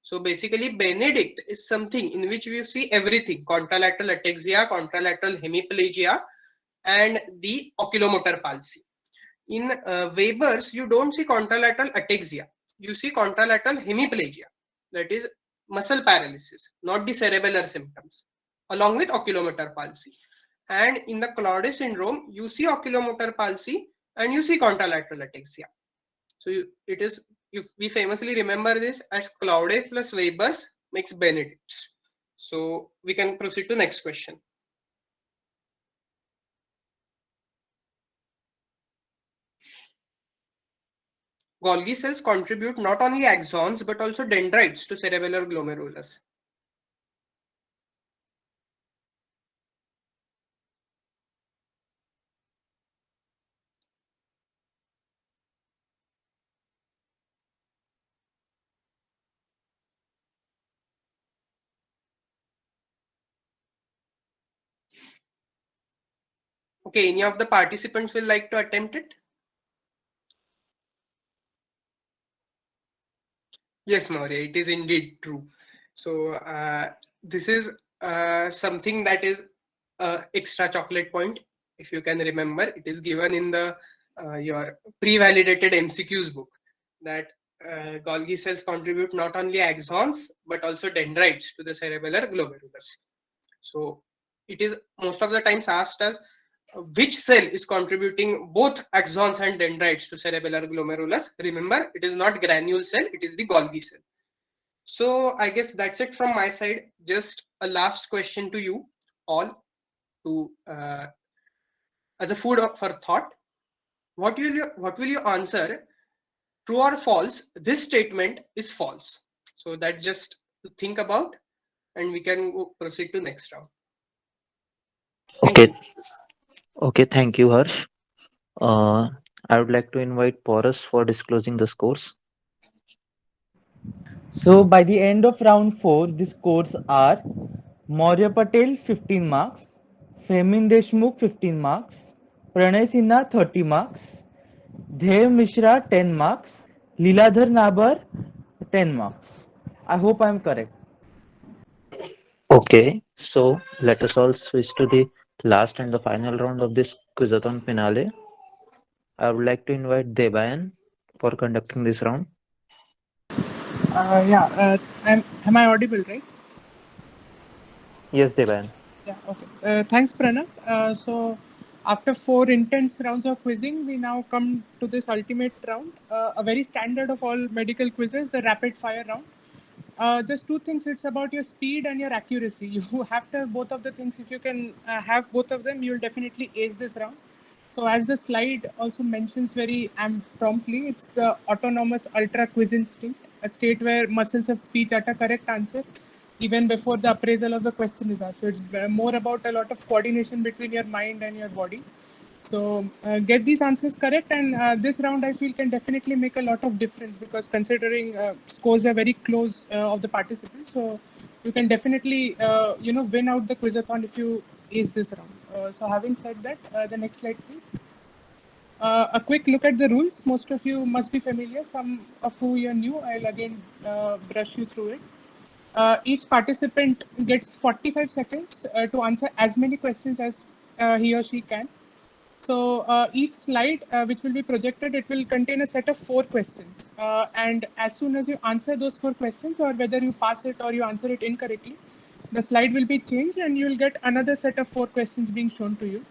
So basically, Benedict is something in which we see everything: contralateral ataxia, contralateral hemiplegia, and the oculomotor palsy. In Weber's, you don't see contralateral ataxia. You see contralateral hemiplegia, that is muscle paralysis, not the cerebellar symptoms, along with oculomotor palsy. And in the Claude syndrome, you see oculomotor palsy and you see contralateral ataxia. So we famously remember this as Claude plus Weber's makes Benedict's. So we can proceed to next question. Golgi cells contribute not only axons but also dendrites to cerebellar glomerulus. Okay, any of the participants will like to attempt it? Yes, Maurya, it is indeed true. So this is something that is extra chocolate point, if you can remember, it is given in the your pre-validated MCQs book that Golgi cells contribute not only axons but also dendrites to the cerebellar glomerulus. So it is most of the times asked as which cell is contributing both axons and dendrites to cerebellar glomerulus. Remember, it is not granule cell, it is the Golgi cell. So I guess that's it from my side. Just a last question to you all, to as a food for thought. What will you answer? True or false? This statement is false. So that just to think about, and we can proceed to next round. Thank Okay, you. okay, thank you, Harsh. I would like to invite Porus for disclosing the scores. So by the end of round 4, the scores are Maurya Patel 15 marks, Femin Deshmukh 15 marks, Pranay Sinha 30 marks, Dev Mishra 10 marks, Leeladhar Nabar 10 marks. I hope I am correct. Okay, so let us all switch to the last and the final round of this quizathon finale. I would like to invite Debayan for conducting this round. Am I audible, right? Yes, Debayan. Yeah, okay. Thanks, Pranav. So, after 4 intense rounds of quizzing, we now come to this ultimate round, a very standard of all medical quizzes, the rapid fire round. Just 2 things. It's about your speed and your accuracy. You have to have both of the things. If you can have both of them, you'll definitely ace this round. So, as the slide also mentions very promptly, it's the autonomous ultra quiz instinct, a state where muscles of speech utter correct answer even before the appraisal of the question is asked. So it's more about a lot of coordination between your mind and your body. So get these answers correct, and this round I feel can definitely make a lot of difference, because considering scores are very close of the participants, so you can definitely win out the quizathon if you ace this round. So having said that, the next slide please. A quick look at the rules. Most of you must be familiar. Some of you are new. I'll again brush you through it. Each participant gets 45 seconds to answer as many questions as he or she can. So each slide which will be projected, it will contain a set of 4 questions. And as soon as you answer those 4 questions, or whether you pass it or you answer it incorrectly, the slide will be changed and you will get another set of 4 questions being shown to you.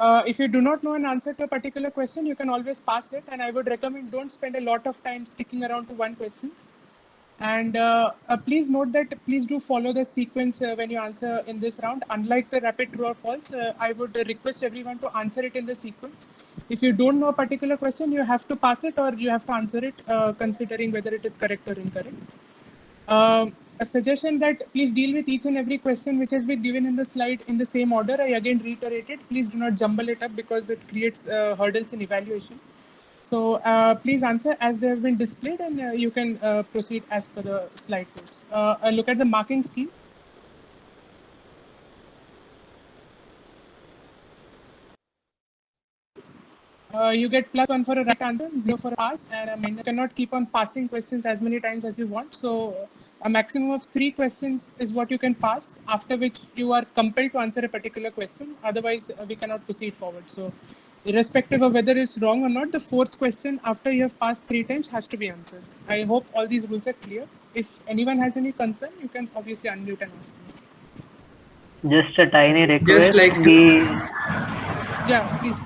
If you do not know an answer to a particular question, you can always pass it. And I would recommend don't spend a lot of time sticking around to one question. And please note that please do follow the sequence when you answer in this round. Unlike the rapid true or false, I would request everyone to answer it in the sequence. If you don't know a particular question, you have to pass it or you have to answer it considering whether it is correct or incorrect. A suggestion that please deal with each and every question which has been given in the slide in the same order. I again reiterate it. Please do not jumble it up because it creates hurdles in evaluation. So please answer as they have been displayed, and you can proceed as per the slide goes. A look at the marking scheme. You get +1 for a right answer, 0 for a pass, and you cannot keep on passing questions as many times as you want. So a maximum of 3 questions is what you can pass, after which you are compelled to answer a particular question. Otherwise, we cannot proceed forward. So irrespective of whether it's wrong or not, the 4th question after you have passed 3 times has to be answered. I hope all these rules are clear. If anyone has any concern, you can obviously unmute and ask me. Just a tiny Just request. like Yeah, please.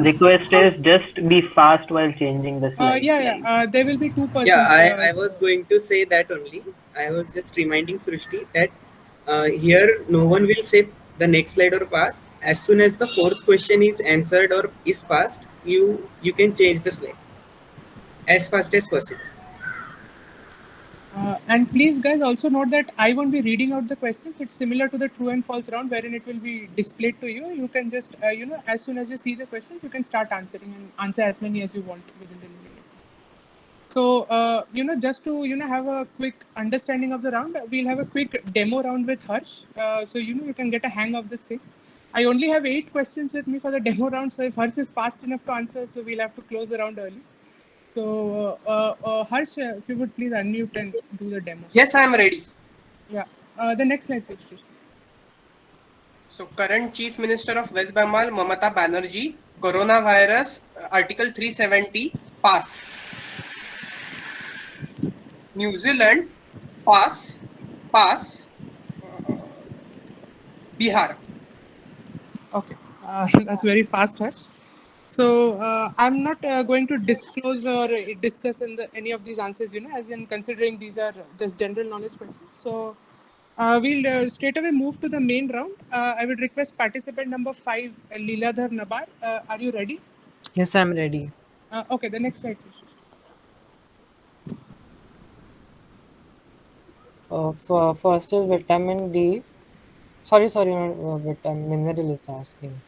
Request is just be fast while changing the slide. There will be 2 persons. Yeah, I was going to say that only. I was just reminding Srishti that here no one will say the next slide or pass. As soon as the 4th question is answered or is passed, you can change the slide as fast as possible. And please guys also note that I won't be reading out the questions. It's similar to the true and false round, wherein it will be displayed to you. You can just as soon as you see the questions, you can start answering and answer as many as you want within the limit. So just to have a quick understanding of the round, we'll have a quick demo round with Harsh. So you can get a hang of this thing. I only have 8 questions with me for the demo round, so if Harsh is fast enough to answer, so we'll have to close the round early. So, Harsh, if you would please unmute and do the demo. Yes, I am ready. Yeah. The next slide, please. So current Chief Minister of West Bengal, Mamata Banerjee, coronavirus, Article 370, pass. New Zealand, pass. Bihar. Okay, that's very fast, Harsh. So I'm not going to disclose or discuss any of these answers, as in considering these are just general knowledge questions. So we'll straight away move to the main round. I would request participant number 5, Leeladhar Nabar. Are you ready? Yes, I'm ready. Okay, the next slide, please. First is vitamin D. Sorry, not vitamin mineral is asking.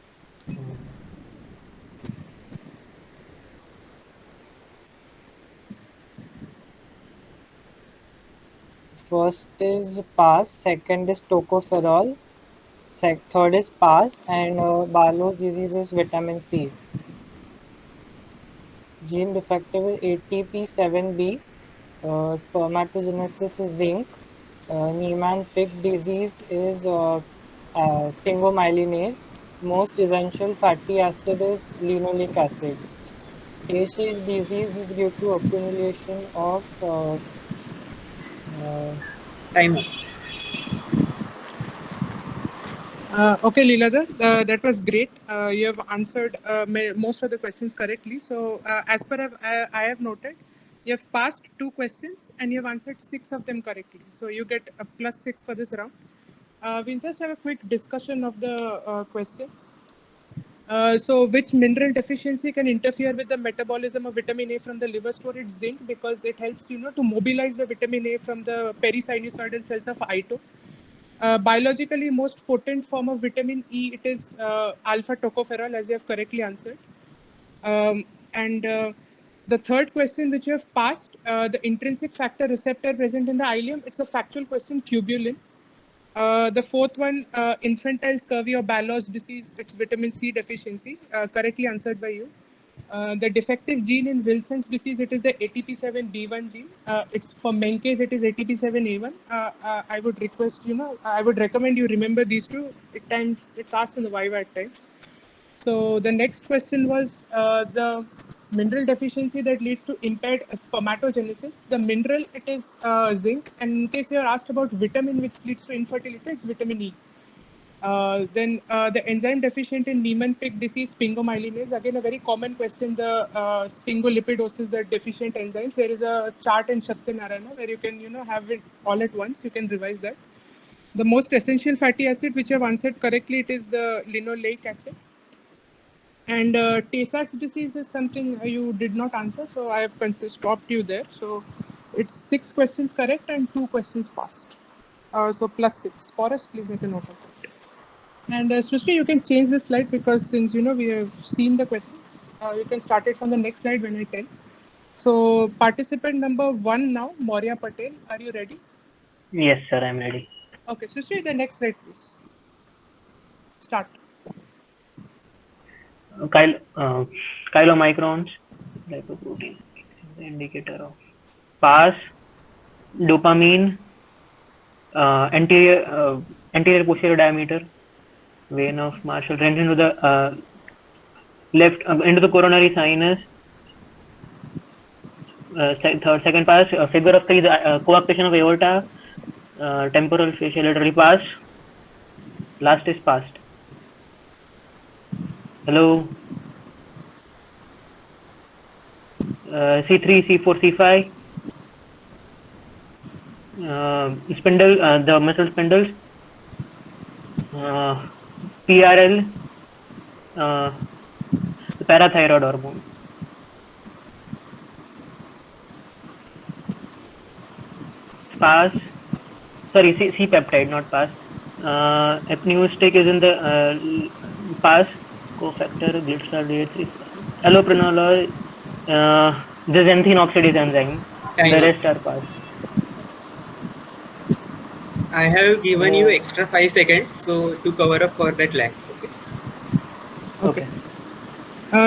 First is pass, second is tocopherol, third is pass, and Barlow's disease is vitamin C. Gene defective is ATP7B. Spermatogenesis is zinc. Niemann-Pick disease is sphingomyelinase. Most essential fatty acid is linoleic acid. Tay-Sachs disease is due to accumulation of Time. Okay, Leeladhar, that was great. You have answered most of the questions correctly. So, as per I have noted, you have passed 2 questions and you have answered 6 of them correctly. So, you get a +6 for this round. We'll just have a quick discussion of the questions. So, which mineral deficiency can interfere with the metabolism of vitamin A from the liver store? It's zinc, because it helps to mobilize the vitamin A from the perisinusoidal cells of ITO. Biologically most potent form of vitamin E, it is alpha tocopherol, as you have correctly answered. And the third question which you have passed, the intrinsic factor receptor present in the ileum, it's a factual question, tubulin. The fourth one, infantile scurvy or Barlow's disease, it's vitamin C deficiency, correctly answered by you. The defective gene in Wilson's disease, it is the ATP7B1 gene. It's for Menkes, it is ATP7A1. I would request, I would recommend you remember these two. At times, it's asked in the Viva at times. So the next question was the mineral deficiency that leads to impaired spermatogenesis. The mineral, it is zinc. And in case you are asked about vitamin which leads to infertility, it's vitamin E. Then the enzyme deficient in Niemann-Pick disease, sphingomyelinase. Again, a very common question, the sphingolipidosis, the deficient enzymes. There is a chart in Satyanarayana where you can, have it all at once. You can revise that. The most essential fatty acid, which you have answered correctly, it is the linoleic acid. And Tay-Sachs disease is something you did not answer, so I have stopped you there. So it's 6 questions correct and 2 questions passed. So +6. Forrest, please make a note of that. And Srishti, you can change the slide, because since we have seen the questions, you can start it from the next slide when I tell. So participant number 1 now, Maurya Patel, are you ready? Yes, sir, I'm ready. Okay, Srishti, the next slide, please. Start. Chylomicrons, lipoprotein, the indicator of pass, dopamine, anterior posterior diameter, vein of Marshall runs into the left into the coronary sinus. Second pass, figure of 3, the coarctation of aorta, temporal facial lateral pass. Last is passed. Hello. C3, C4, C5. Spindle, the muscle spindles. PRL, the parathyroid hormone. Pass. Sorry, C peptide, not pass. Apneustic is in the pass. Cofactor, glycerol, allopranolol, the xanthine oxidase enzyme. The rest are pass. I have given you extra 5 seconds so to cover up for that lag. Okay.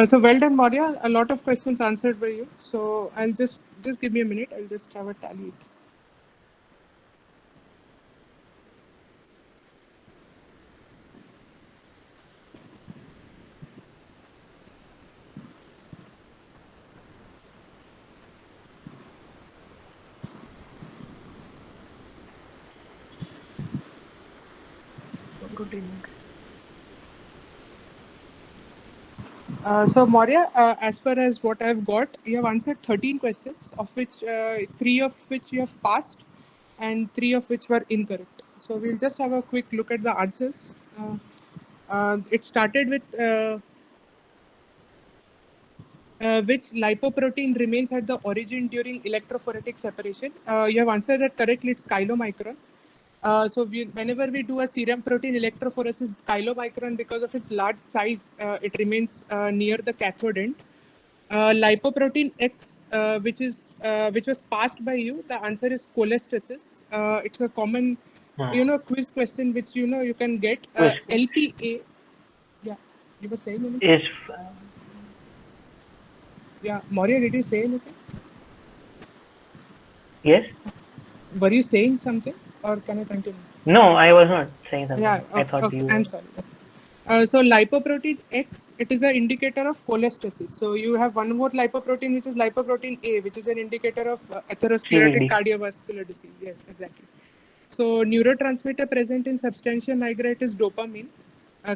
So well done, Maurya. A lot of questions answered by you. So I'll just give me a minute. I'll just have a tally. lipoprotein. So Maurya, as far as what I've got, you have answered 13 questions, of which 3 of which you have passed, and 3 of which were incorrect. So we'll just have a quick look at the answers. It started with which lipoprotein remains at the origin during electrophoretic separation. You have answered that correctly. It's chylomicron. Whenever we do a serum protein electrophoresis, chylomicron, because of its large size, it remains near the cathode end. Lipoprotein X, which was passed by you, the answer is cholestasis. It's a common, quiz question which you can get. LPA. Yeah, you were saying anything? Is Yeah, Maurya, did you say anything? yes. Were you saying something, or can I continue? No, I was not saying something. Yeah, I thought you. I'm sorry. So lipoprotein X, it is an indicator of cholestasis. So you have one more lipoprotein, which is lipoprotein A, which is an indicator of atherosclerotic CVD. cardiovascular disease. Yes, exactly. So neurotransmitter present in substantia nigra, it is dopamine.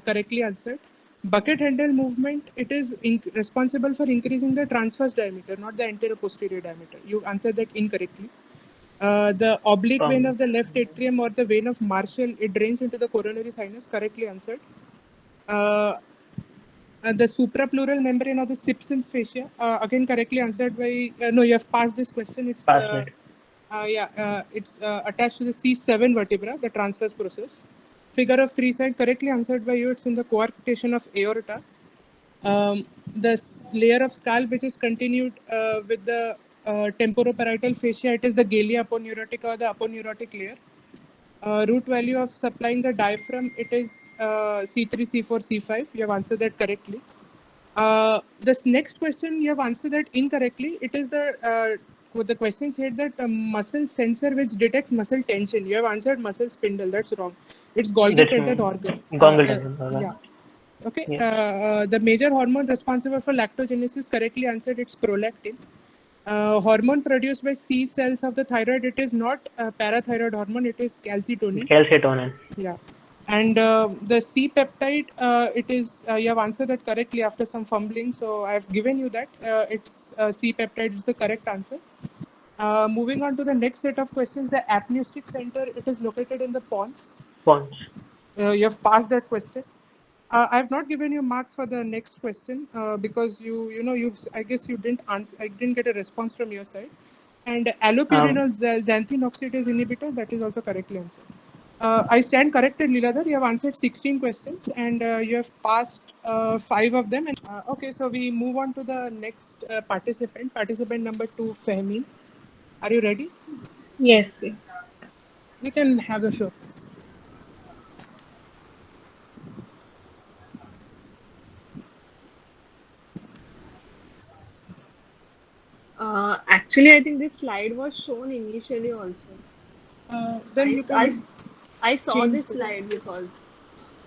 Correctly answered. Bucket handle movement, it is responsible for increasing the transverse diameter, not the anterior-posterior diameter. You answered that incorrectly. The oblique vein of the left atrium or the vein of Marshall, it drains into the coronary sinus. Correctly answered. The suprapleural membrane of the Simpson's fascia, again correctly answered by. No, you have passed this question. It's it's attached to the C7 vertebra, the transverse process. Figure of 3 side, correctly answered by you. It's in the coarctation of aorta. The layer of skull which is continued with the temporoparietal fascia, it is the galea aponeurotica or the aponeurotic layer. Root value of supplying the diaphragm, it is C3, C4, C5. You have answered that correctly. This next question, you have answered that incorrectly. It is the question said that a muscle sensor which detects muscle tension. You have answered muscle spindle. That's wrong. It's Golgi tendon organ. Golgi tendon organ. Yeah. Okay. The major hormone responsible for lactogenesis, correctly answered. It's prolactin. Hormone produced by C cells of the thyroid, it is not parathyroid hormone, it is calcitonin. Calcitonin. Yeah. And the C peptide, it is, you have answered that correctly after some fumbling. So I have given you that. It's C peptide is the correct answer. Moving on to the next set of questions, the apneustic center, it is located in the pons. Pons. You have passed that question. I have not given you marks for the next question because I guess you didn't answer. I didn't get a response from your side. And allopurinol xanthine oxidase inhibitor, that is also correctly answered. I stand corrected, Leeladhar. You have answered 16 questions and you have passed 5 of them. And okay, so we move on to the next participant. Participant number 2, Fehmeen. Are you ready? Yes, yes. We can have the show first. Actually, I think this slide was shown initially also. Then you can I saw this slide because.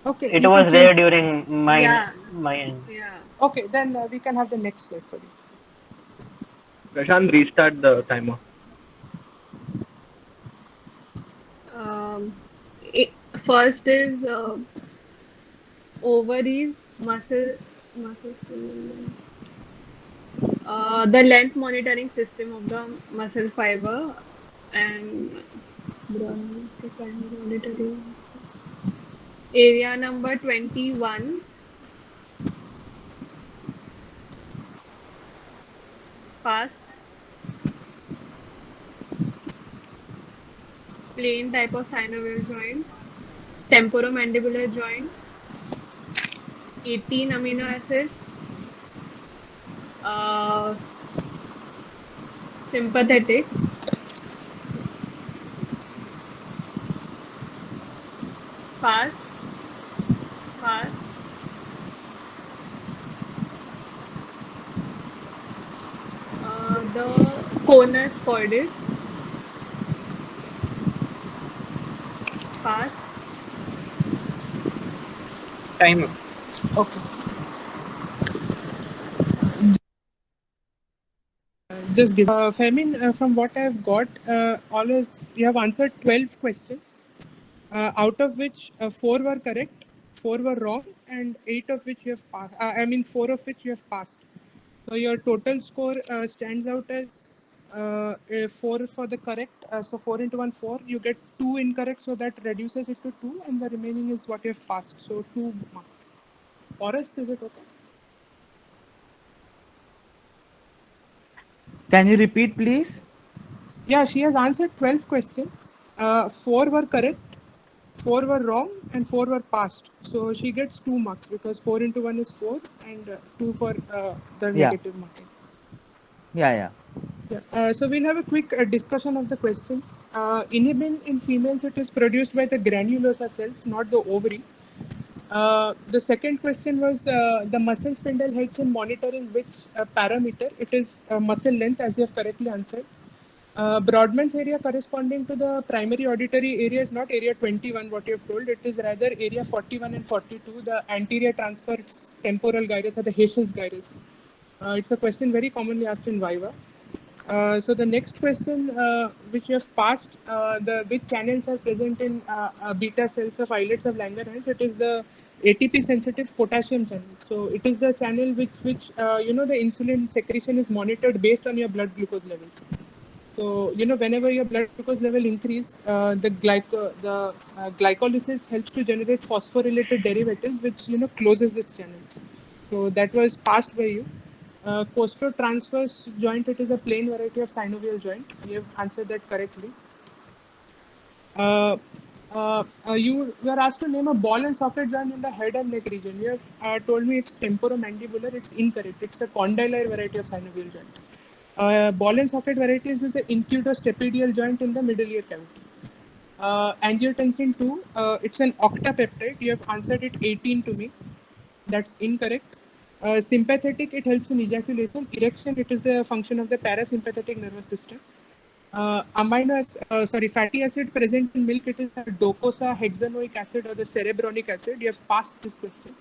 Okay. It was there during my end. Yeah. Okay, then we can have the next slide for you. Prashant, restart the timer. First is ovaries, muscle. The length monitoring system of the muscle fiber and monitoring area number 21. Pass. Plain type of synovial joint. Temporomandibular joint. 18 amino acids. Sympathetic. Pass. The conus cordis. Pass. Timer. Okay. Just give. Fehmeen, from what I have got, you have answered 12 questions. out of which 4 were correct, 4 were wrong, and 8 of which you have passed. 4 of which you have passed. So your total score stands out as 4 for the correct. So 4 into 1, 4. You get 2 incorrect, so that reduces it to 2, and the remaining is what you have passed. So 2 marks. Boris, is it okay? Can you repeat, please? Yeah, she has answered 12 questions. 4 were correct, 4 were wrong, and 4 were passed. So she gets 2 marks because 4 into 1 is 4 and 2 for the Yeah. negative marking. Yeah. Yeah. So we'll have a quick discussion of the questions. Inhibin in females, it is produced by the granulosa cells, not the ovary. The second question was the muscle spindle helps in monitoring which parameter. It is muscle length, as you have correctly answered. Brodmann's area corresponding to the primary auditory area is not area 21, what you have told. It is rather area 41 and 42, the anterior transverse temporal gyrus or the Heschel's gyrus. It's a question very commonly asked in Viva. So the next question, which you have passed, which channels are present in beta cells of islets of Langerhans? It is the ATP sensitive potassium channel. So it is the channel which the insulin secretion is monitored based on your blood glucose levels. So whenever your blood glucose level increase, the glycolysis helps to generate phosphorylated derivatives, which closes this channel. So that was passed by you. Costotransverse joint, it is a plain variety of synovial joint. You have answered that correctly. You are asked to name a ball and socket joint in the head and neck region. You have told me it's temporomandibular. It's incorrect. It's a condylar variety of synovial joint. Ball and socket varieties is the incutostapedial joint in the middle ear cavity. Angiotensin 2, it's an octapeptide. You have answered it 18 to me. That's incorrect. Sympathetic, it helps in ejaculation. Erection, it is the function of the parasympathetic nervous system. Fatty acid present in milk, it is the docosa hexanoic acid or the cerebronic acid. You have passed this question.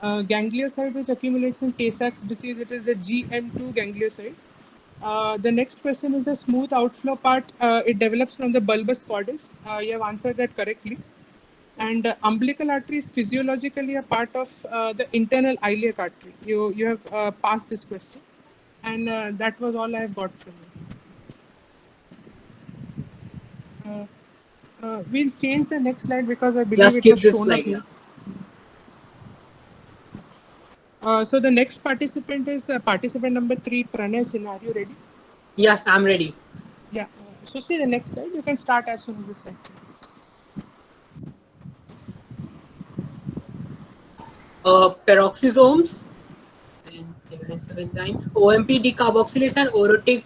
Ganglioside, which accumulates in Tay-Sachs disease, it is the GM2 ganglioside. The next question is the smooth outflow part. It develops from the bulbus cordis. You have answered that correctly. And umbilical artery is physiologically a part of the internal iliac artery. You have passed this question, and that was all I have got from you. We'll change the next slide because I believe it skip was this shown slide, up here. So the next participant is participant number 3, Pranay Sinha. Are you ready? Yes, I'm ready. Yeah. So see the next slide. You can start as soon as the slide finishes. Peroxisomes, evidence of enzyme, OMP decarboxylase and orotic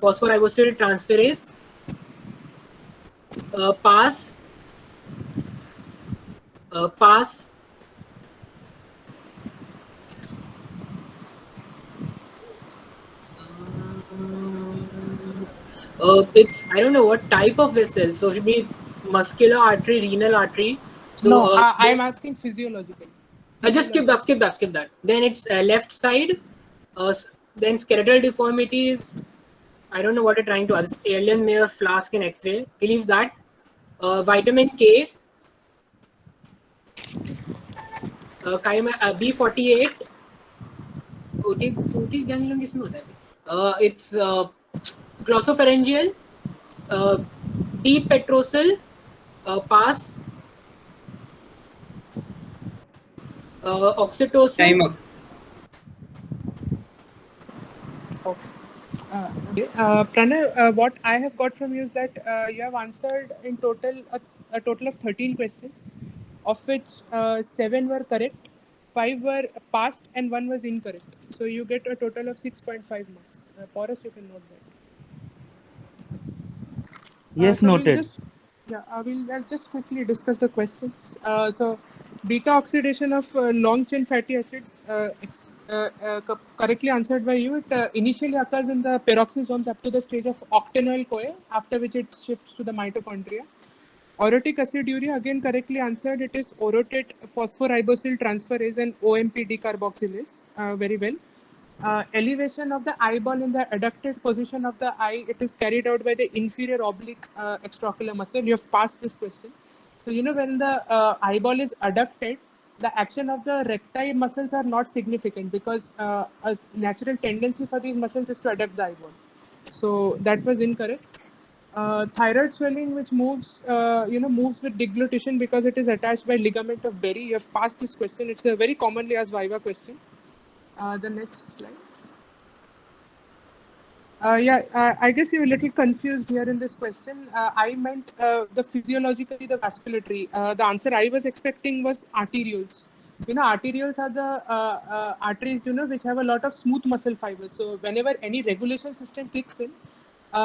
phosphoribosyl transferase, pass, it's, I don't know what type of vessel, so it should be muscular artery, renal artery. So no, I'm asking physiologically. Just skip that. Then it's left side. Then skeletal deformities. I don't know what you're trying to ask. Alien Mayer flask in X-ray. Believe that. Vitamin K. B48. Otic ganglion किसमें होता है? It's glossopharyngeal. Deep petrosal. Pass. Oxytocin. Time up. Pranay, what I have got from you is that you have answered in total a total of 13 questions, of which 7 were correct, 5 were passed, and 1 was incorrect. So you get a total of 6.5 marks. Boris, you can note that. Yes, noted. I'll just quickly discuss the questions. So, beta oxidation of long chain fatty acids, correctly answered by you. It initially occurs in the peroxisomes up to the stage of octanoyl-CoA, after which it shifts to the mitochondria. Orotic aciduria, again correctly answered. It is orotate phosphoribosyl transferase and OMP decarboxylase. Very well. Elevation of the eyeball in the adducted position of the eye, it is carried out by the inferior oblique extraocular muscle. You have passed this question. So when the eyeball is adducted, the action of the recti muscles are not significant because a natural tendency for these muscles is to adduct the eyeball. So that was incorrect. Thyroid swelling, which moves, moves with deglutition because it is attached by ligament of Berry. You have passed this question. It's a very commonly asked Viva question. The next slide. I guess you're a little confused here in this question. I meant the physiologically the vasculatory. The answer I was expecting was arterioles. Arterioles are the arteries, which have a lot of smooth muscle fibers. So whenever any regulation system kicks in,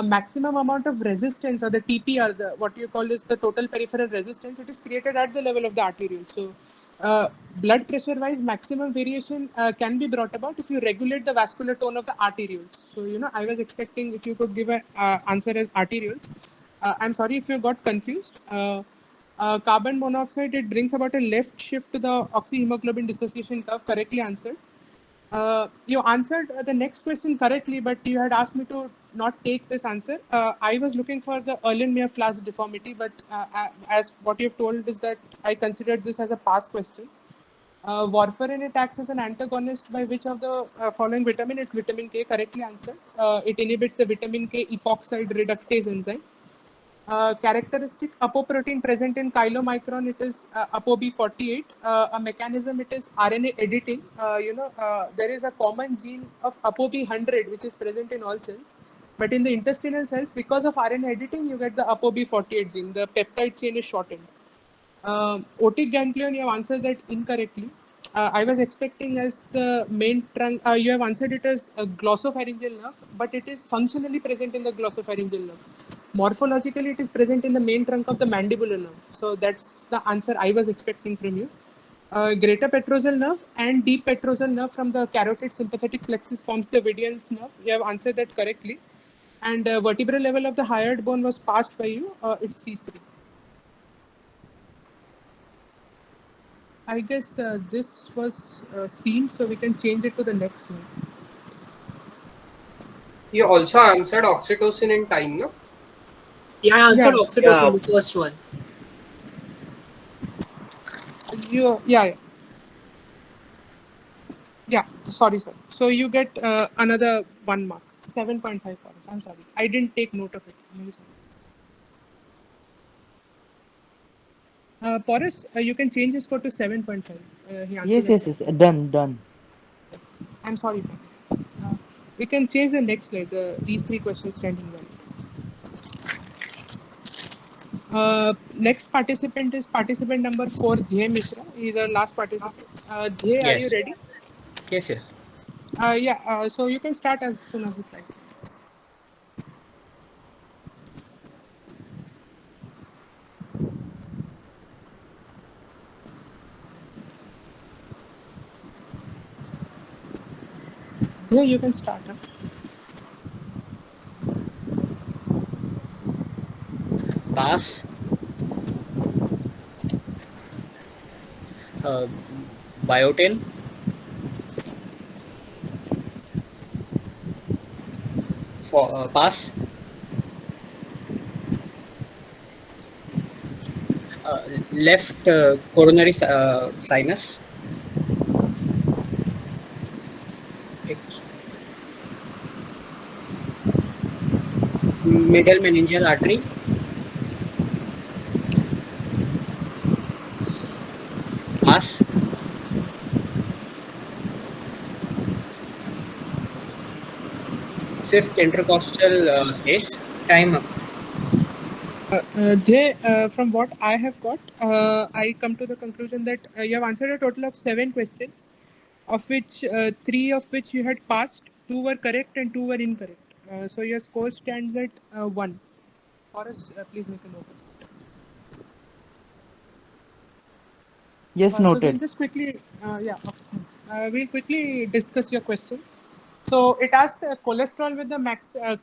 maximum amount of resistance, or the TPR, the what you call is the total peripheral resistance, it is created at the level of the arteriole. So blood pressure wise, maximum variation can be brought about if you regulate the vascular tone of the arterioles. So I was expecting if you could give an answer as arterioles. I'm sorry if you got confused. Carbon monoxide, it brings about a left shift to the oxyhemoglobin dissociation curve. Correctly answered. You answered the next question correctly, but you had asked me to not take this answer. I was looking for the Erlenmeyer-Flass deformity, but as what you've told is that I considered this as a pass question. Warfarin, it acts as an antagonist by which of the following vitamin? It's vitamin K. Correctly answered. It inhibits the vitamin K epoxide reductase enzyme. Characteristic apoprotein present in chylomicron, it is ApoB48. A mechanism, it is RNA editing. There is a common gene of ApoB100 which is present in all cells, but in the intestinal cells, because of RNA editing, you get the ApoB48 gene. The peptide chain is shortened. Otic ganglion, you have answered that incorrectly. I was expecting as the main trunk, you have answered it as a glossopharyngeal nerve, but it is functionally present in the glossopharyngeal nerve. Morphologically, it is present in the main trunk of the mandibular nerve. So that's the answer I was expecting from you. Greater petrosal nerve and deep petrosal nerve from the carotid sympathetic plexus forms the Vidian's nerve. You have answered that correctly. And vertebral level of the hyoid bone was passed by you. It's C3. I guess this was seen, so we can change it to the next slide. You also answered oxytocin in time, no? Yeah, I answered oxytocin, the first one. Yeah, sorry. So you get another 1 mark, 7.5. I'm sorry. I didn't take note of it. Porus, you can change his score to 7.5. Yes. Done. I'm sorry. We can change the next slide. These 3 questions standing well. Next participant is participant number 4, Jay Mishra. He's our last participant. Jay, Yes. Are you ready? Yes. So you can start as soon as the slide. Jay, you can start. Pass. Biotin. For pass. Left coronary sinus. Middle meningeal artery. Pass. Fifth intercostal space. Time up. From what I have got, I come to the conclusion that you have answered a total of 7 questions, of which 3 of which you had passed, 2 were correct and 2 were incorrect. So your score stands at 1. Horace, please make a note of it. Yes, So noted. we'll just quickly, we'll quickly discuss your questions. So it asked cholesterol with the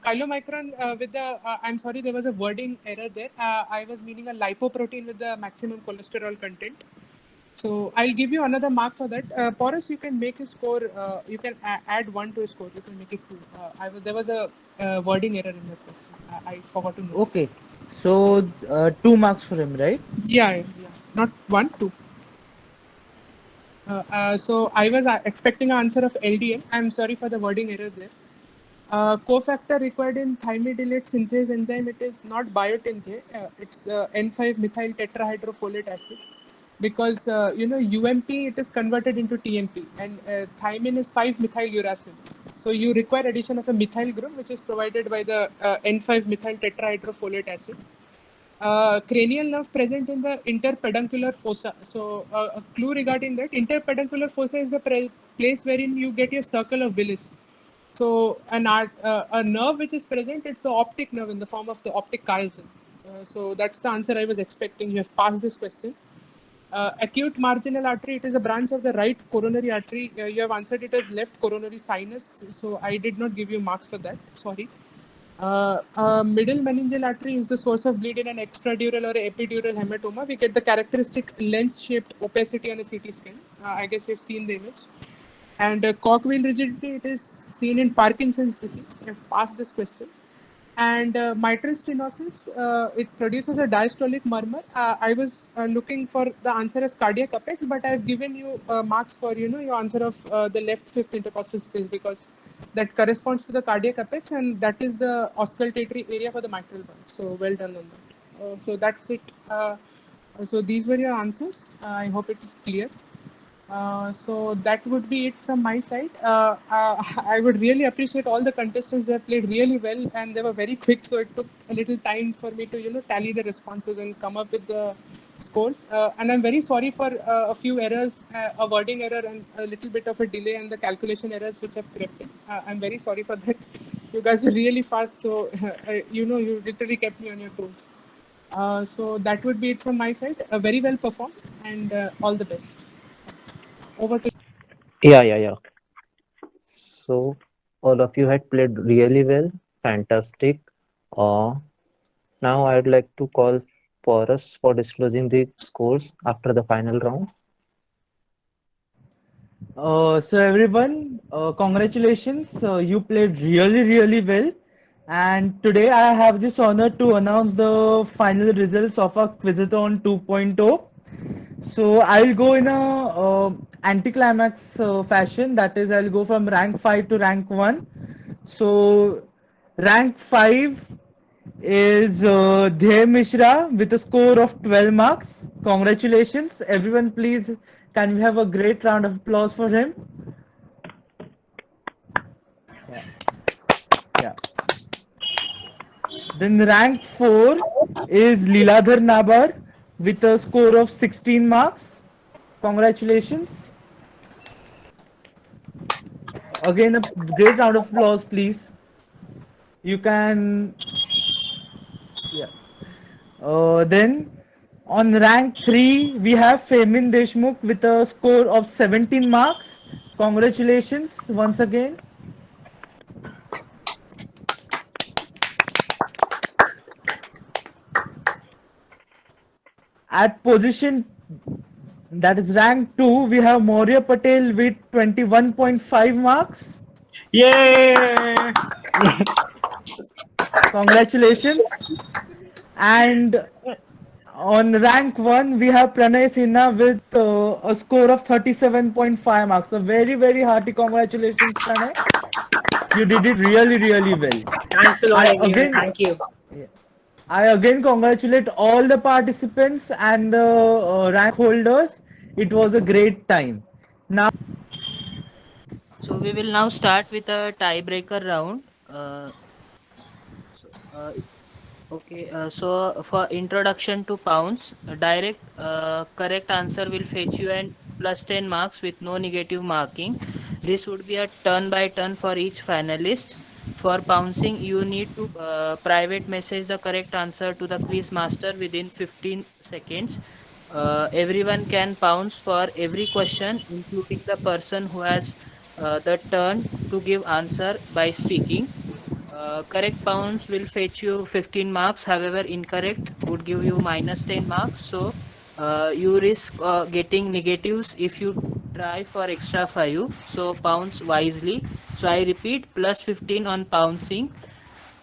chylomicron with the, I'm sorry, there was a wording error there. I was meaning a lipoprotein with the maximum cholesterol content. So I'll give you another mark for that. Porus, you can make his score, you can add 1 to his score. You can make it 2. There was a wording error in the question. I forgot to notice. Okay. So 2 marks for him, right? Yeah. Not 1, 2. So I was expecting an answer of LDL. I'm sorry for the wording error there. Cofactor required in thymidylate synthase enzyme, it is not biotin J, it's N5-methyl tetrahydrofolate acid, because UMP, it is converted into TMP, and thymine is 5-methyl uracil. So you require addition of a methyl group, which is provided by the N5-methyl tetrahydrofolate acid. Cranial nerve present in the interpeduncular fossa. So a clue regarding that, interpeduncular fossa is the place wherein you get your circle of Willis. So a nerve which is present, it's the optic nerve in the form of the optic chiasm. So that's the answer I was expecting. You have passed this question. Acute marginal artery, it is a branch of the right coronary artery. You have answered it as left coronary sinus. So I did not give you marks for that. Sorry. Middle meningeal artery is the source of bleed in an extradural or epidural hematoma. We get the characteristic lens-shaped opacity on a CT scan. I guess you've seen the image. And cogwheel rigidity, it is seen in Parkinson's disease. I've passed this question. And mitral stenosis, it produces a diastolic murmur. I was looking for the answer as cardiac apex, but I've given you marks for your answer of the left fifth intercostal space, because that corresponds to the cardiac apex, and that is the auscultatory area for the mitral valve. So well done on that. So that's it. So these were your answers. I hope it is clear. So that would be it from my side. I would really appreciate all the contestants. They played really well and they were very quick, so it took a little time for me to tally the responses and come up with the scores. And I'm very sorry for a few errors, a wording error and a little bit of a delay and the calculation errors which have crept in. I'm very sorry for that. You guys are really fast, so you literally kept me on your toes. So that would be it from my side. Very well performed, and all the best. Over to Yeah. So all of you had played really well. Fantastic. Now I'd like to call Porus for disclosing the scores after the final round. So everyone, congratulations. You played really, really well. And today I have this honor to announce the final results of our Quizathon 2.0. So I'll go in a anticlimax fashion. That is, I'll go from rank 5 to rank 1. So rank 5 is Dhey Mishra with a score of 12 marks. Congratulations. Everyone, please, can we have a great round of applause for him? Yeah. Then rank 4 is Leeladhar Nabar with a score of 16 marks. Congratulations. Again, a great round of applause, please. You can... Yeah. Then on rank 3, we have Femin Deshmukh with a score of 17 marks. Congratulations once again. At position, that is rank 2, we have Maurya Patel with 21.5 marks. Yay! Congratulations. And on rank 1, we have Pranay Sinha with a score of 37.5 marks. A very, very hearty congratulations, Pranay. You did it really, really well. Thanks a lot, everyone. Thank you. I again congratulate all the participants and the rank holders. It was a great time. Now, So we will now start with a tiebreaker round. So for introduction to pounds, direct correct answer will fetch you and plus 10 marks with no negative marking. This would be a turn by turn for each finalist. For pouncing, you need to private message the correct answer to the quiz master within 15 seconds. Everyone can pounce for every question, including the person who has the turn to give answer by speaking. Correct pounds will fetch you 15 marks. However, incorrect would give you minus 10 marks. So you risk getting negatives if you try for extra 5. So pounce wisely. So I repeat, plus 15 on pouncing.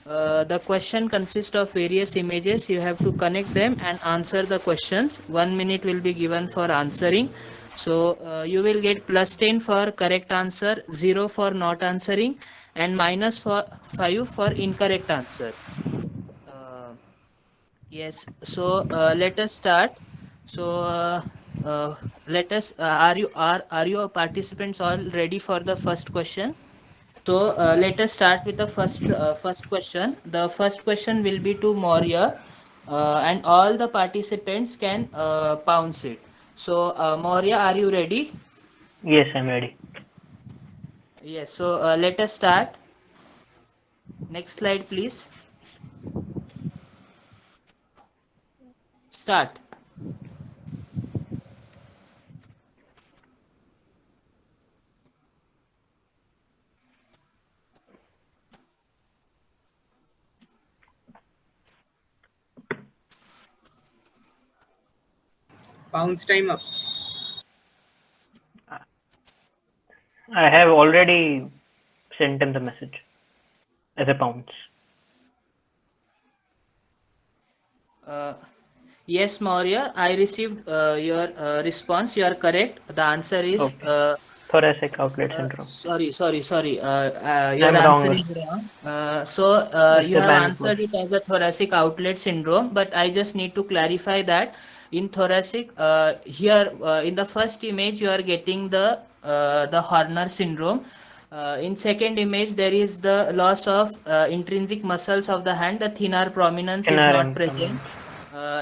The question consists of various images. You have to connect them and answer the questions. 1 minute will be given for answering. So you will get +10 for correct answer, 0 for not answering, and -5 for incorrect answer. Yes. So let us start. So let us. Are you participants all ready for the first question? So let us start with the first question. The first question will be to Maurya, and all the participants can pounce it. So Maurya, are you ready? Yes, I'm ready. Yes. So let us start. Next slide, please. Start. Bounce time up. I have already sent him the message as a bounce. Yes, Maurya, I received your response. You are correct. The answer is Okay. Thoracic outlet syndrome. sorry. I'm Your answer wrong. is wrong. It's You the have Banford. answered it as a thoracic outlet syndrome, but I just need to clarify that in thoracic, here in the first image, you are getting the Horner syndrome. In second image, there is the loss of intrinsic muscles of the hand. The thenar prominence is Inner not and present. prominence.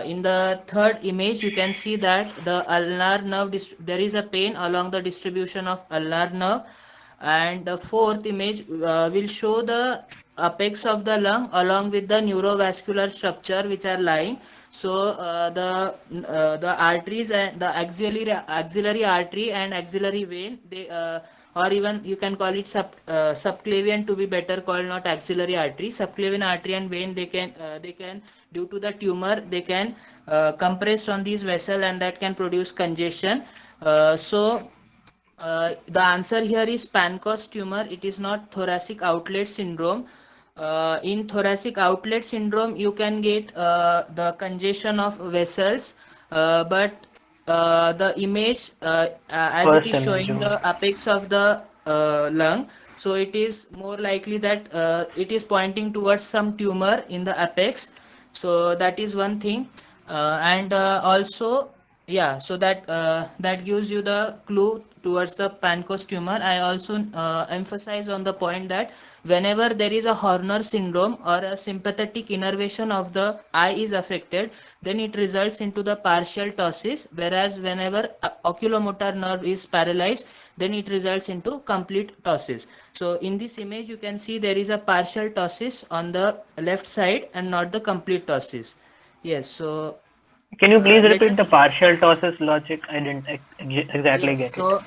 In the third image, you can see that the ulnar nerve, there is a pain along the distribution of ulnar nerve. And the fourth image will show the apex of the lung along with the neurovascular structure which are lying. So the arteries and the axillary artery and axillary vein, they or even you can call it subclavian to be better called, not axillary artery. Subclavian artery and vein, they can due to the tumor, they can compress on these vessel, and that can produce congestion. The answer here is Pankos tumor. It is not thoracic outlet syndrome. In thoracic outlet syndrome, you can get the congestion of vessels, but the image, as it First is image showing only. the apex of the lung, so it is more likely that it is pointing towards some tumor in the apex. So that is one thing. And also, yeah, so that gives you the clue towards the Pankos tumor. I also emphasize on the point that whenever there is a Horner syndrome or a sympathetic innervation of the eye is affected, then it results into the partial ptosis, whereas whenever oculomotor nerve is paralyzed, then it results into complete ptosis. So in this image, you can see there is a partial ptosis on the left side and not the complete ptosis. Yes, so Can you please let repeat the us. partial ptosis logic? I didn't exactly Yes, get it. so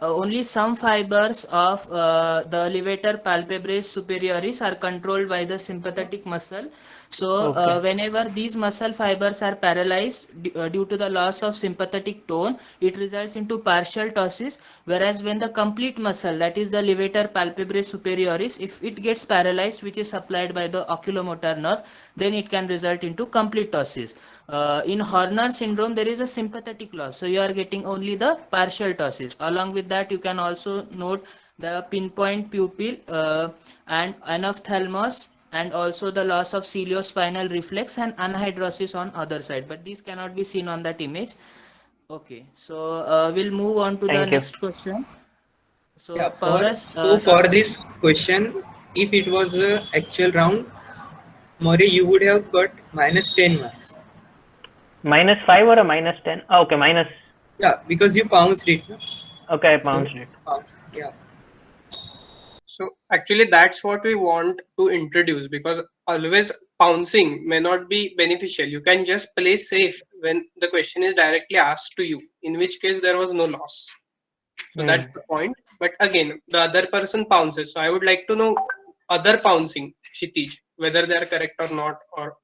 only some fibers of the levator palpebrae superioris are controlled by the sympathetic muscle. So Okay. whenever these muscle fibers are paralyzed due to the loss of sympathetic tone, it results into partial ptosis. Whereas when the complete muscle, that is the levator palpebrae superioris, if it gets paralyzed, which is supplied by the oculomotor nerve, then it can result into complete ptosis. In Horner syndrome, there is a sympathetic loss, so you are getting only the partial ptosis. Along with that, you can also note the pinpoint pupil and anophthalmos, and also the loss of ciliospinal reflex and anhydrosis on other side, but these cannot be seen on that image. Okay, so we'll move on to the Thank you. next question. So Yeah, Paras, for this question, if it was a actual round, Mori, you would have got -10 marks. -5 or a -10? Oh, okay, minus. Yeah, because you pounced it. No? Okay, I So, bounced it. yeah. So actually, that's what we want to introduce, because always pouncing may not be beneficial. You can just play safe when the question is directly asked to you, in which case there was no loss. So that's the point. But again, the other person pounces. So I would like to know other pouncing, Kshitij, whether they are correct or not, or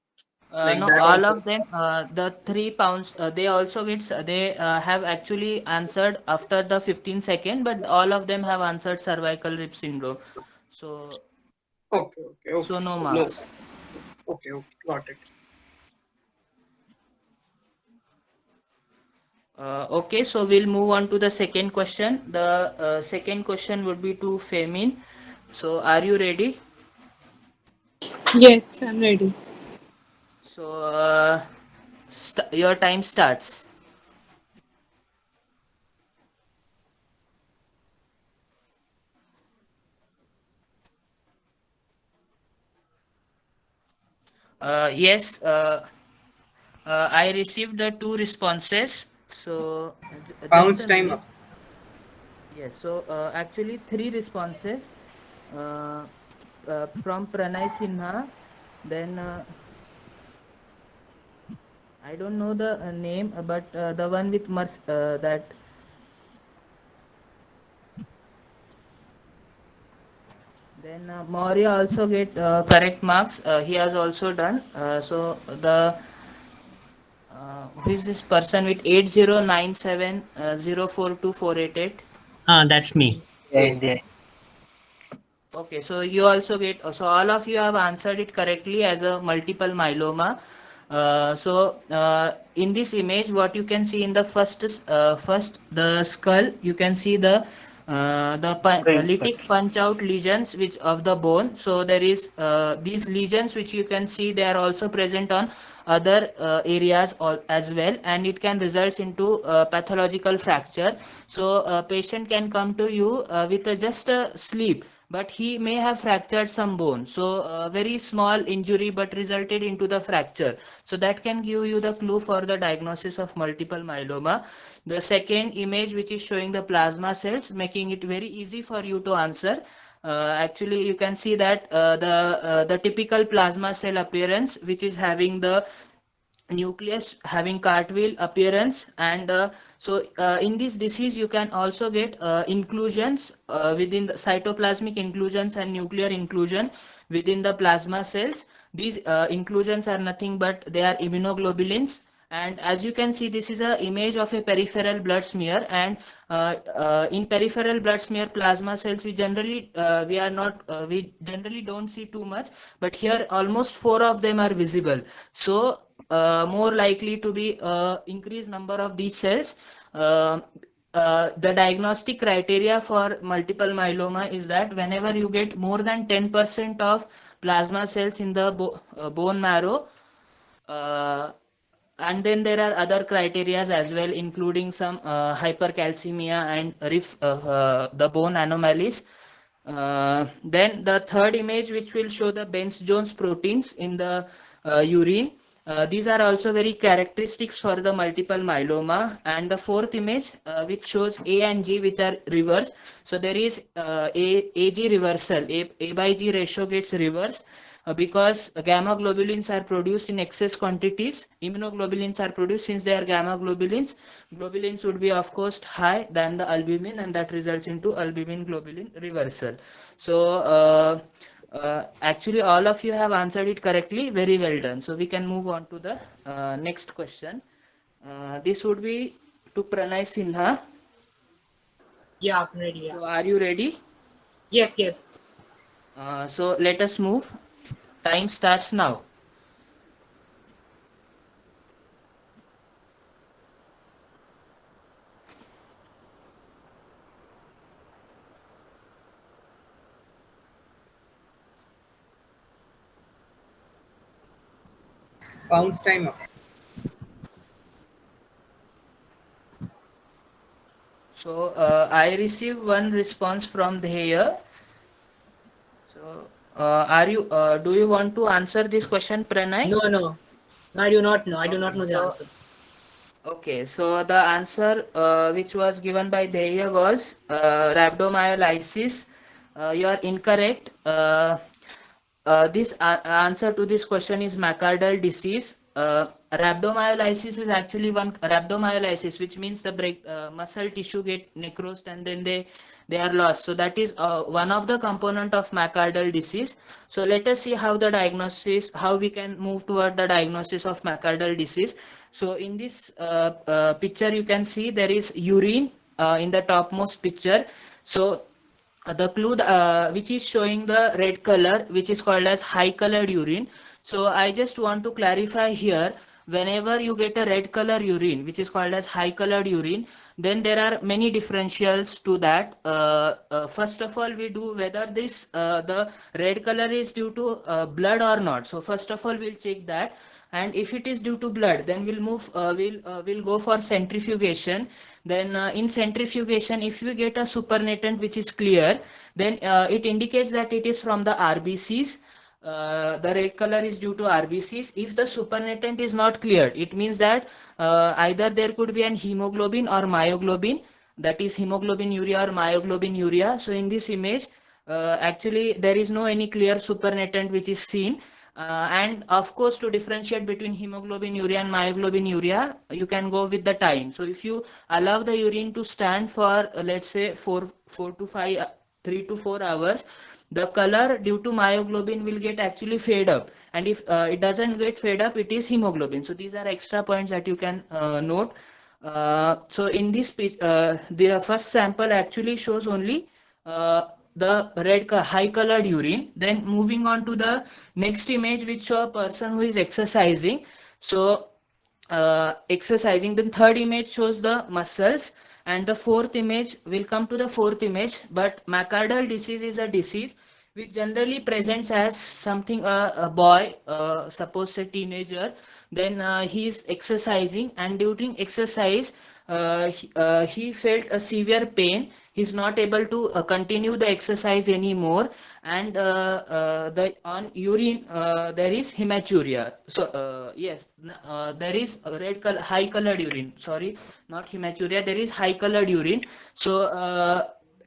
like no, that all also. of them, the 3 pounds, they also gets, they have actually answered after the 15 second, but all of them have answered cervical rib syndrome. So Okay. So no No. marks. Okay. Got it. Okay, so we'll move on to the second question. The second question would be to Femin. So are you ready? Yes, I'm ready. So your time starts. Yes, I received the two responses. So just Bounce a time minute. up. Yes, so actually three responses from Pranay Sinha. Then I don't know the name, but the one with that. Then Maurya also get correct marks. He has also done. So the who is this person with 8097042488? That's me. Yeah. Okay, so you also get, so all of you have answered it correctly as a multiple myeloma. In this image, what you can see in the first the skull, you can see the lytic punch out lesions which of the bone. So there is these lesions which you can see, they are also present on other areas as well, and it can result into pathological fracture. So patient can come to you with just a sleep, but he may have fractured some bone. So very small injury but resulted into the fracture. So that can give you the clue for the diagnosis of multiple myeloma. The second image, which is showing the plasma cells, making it very easy for you to answer. Actually, you can see that the typical plasma cell appearance, which is having the nucleus having cartwheel appearance, and in this disease you can also get inclusions within the cytoplasmic inclusions and nuclear inclusion within the plasma cells. These inclusions are nothing but they are immunoglobulins. And as you can see, this is a image of a peripheral blood smear, and in peripheral blood smear plasma cells we generally we generally don't see too much, but here almost 4 of them are visible. So more likely to be increased number of these cells. The diagnostic criteria for multiple myeloma is that whenever you get more than 10% of plasma cells in the bone marrow, and then there are other criterias as well, including some hypercalcemia and the bone anomalies. Then the third image, which will show the Bence-Jones proteins in the urine. These are also very characteristics for the multiple myeloma. And the fourth image, which shows A and G, which are reverse. So there is AG reversal. A by G ratio gets reversed because gamma globulins are produced in excess quantities. Immunoglobulins are produced. Since they are gamma globulins, globulins would be of course high than the albumin, and that results into albumin globulin reversal. So actually all of you have answered it correctly. Very well done. So we can move on to the next question. This would be to Pranay Sinha. Yeah, I'm ready. So are you ready? Yes. So let us move. Time starts now. Bounce time up. So I received one response from Dheya. So do you want to answer this question, Pranay? No, I do not know. I do not know the answer. Okay, so the answer which was given by Dheya was rhabdomyolysis. You are incorrect. This answer to this question is McArdle disease. Rhabdomyolysis is actually one rhabdomyolysis, which means the muscle tissue get necrosed and then they are lost. So that is one of the component of McArdle disease. So let us see how we can move toward the diagnosis of McArdle disease. So in this picture you can see there is urine in the topmost picture. So the clue which is showing the red color, which is called as high colored urine. So I just want to clarify here, whenever you get a red color urine which is called as high colored urine, then there are many differentials to that. First of all, we do whether this the red color is due to blood or not. So first of all, we'll check that, and if it is due to blood, then we'll go for centrifugation. Then in centrifugation, if we get a supernatant which is clear, then it indicates that it is from the RBCs. The red color is due to RBCs. If the supernatant is not cleared, it means that either there could be an hemoglobin or myoglobin, that is hemoglobin urea or myoglobin urea. So in this image, actually there is no any clear supernatant which is seen. And of course, to differentiate between hemoglobin urea and myoglobin urea, you can go with the time. So if you allow the urine to stand for let's say 3 to 4 hours, the color due to myoglobin will get actually fade up, and if it doesn't get fade up, it is hemoglobin. So these are extra points that you can note. So in this the first sample actually shows only the high colored urine. Then moving on to the next image, which show a person who is exercising. So exercising. Then third image shows the muscles, and the fourth image, will come to the fourth image. But McArdle disease is a disease which generally presents as something a boy, suppose a teenager, then he is exercising, and during exercise he felt a severe pain. He's not able to continue the exercise anymore, and the on urine there is hematuria. So yes, there is a high colored urine, sorry, not hematuria, there is high colored urine. So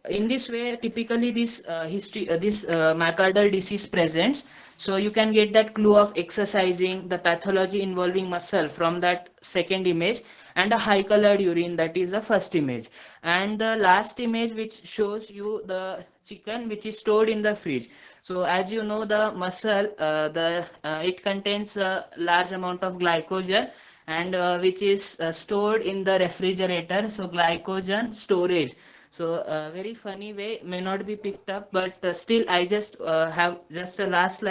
in this way, typically this McArdle disease presents. So you can get that clue of exercising, the pathology involving muscle from that second image, and a high colored urine, that is the first image. And the last image, which shows you the chicken which is stored in the fridge. So as you know, the muscle, it contains a large amount of glycogen, and which is stored in the refrigerator. So glycogen storage. So very funny way, may not be picked up, but still I just have just a last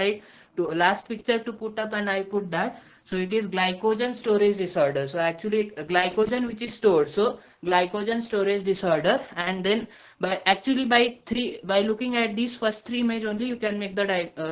picture to put up, and I put that. So it is glycogen storage disorder. So actually glycogen which is stored. So glycogen storage disorder, and then by looking at these first three images only, you can make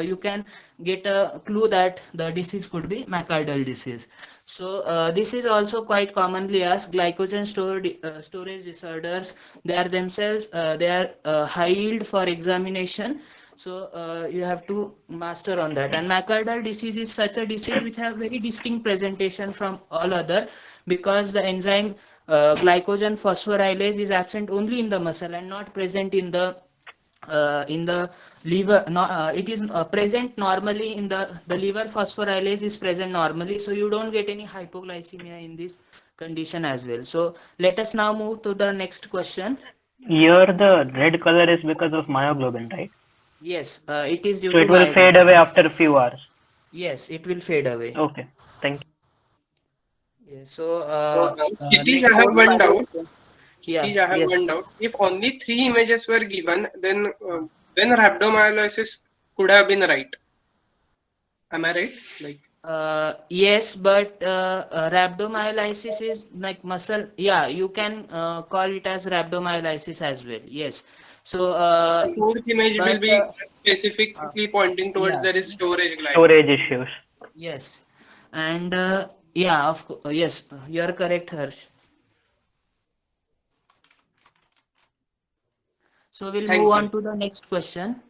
you can get a clue that the disease could be McArdle disease. So this is also quite commonly asked. Glycogen storage disorders, they are themselves high yield for examination. So you have to master on that. And McArdle disease is such a disease which have very distinct presentation from all other, because the enzyme glycogen phosphorylase is absent only in the muscle and not present in the liver. It is present normally in the liver. Phosphorylase is present normally, so you don't get any hypoglycemia in this condition as well. So let us now move to the next question. Here the red color is because of myoglobin, right? Yes, it is due so to it will fade away after a few hours. Yes, it will fade away. Okay, thank you. Yes, so Kshitij, I have one doubt. Yeah, Kshitij, I have one doubt. If only 3 images were given, then rhabdomyolysis could have been right. Am I right? Yes, but rhabdomyolysis is like muscle. Yeah, you can call it as rhabdomyolysis as well. Yes. So the fourth image will be specifically pointing towards there is storage issues. Yes, and yeah, of course, yes, you are correct, Harsh. So we'll move on to the next question.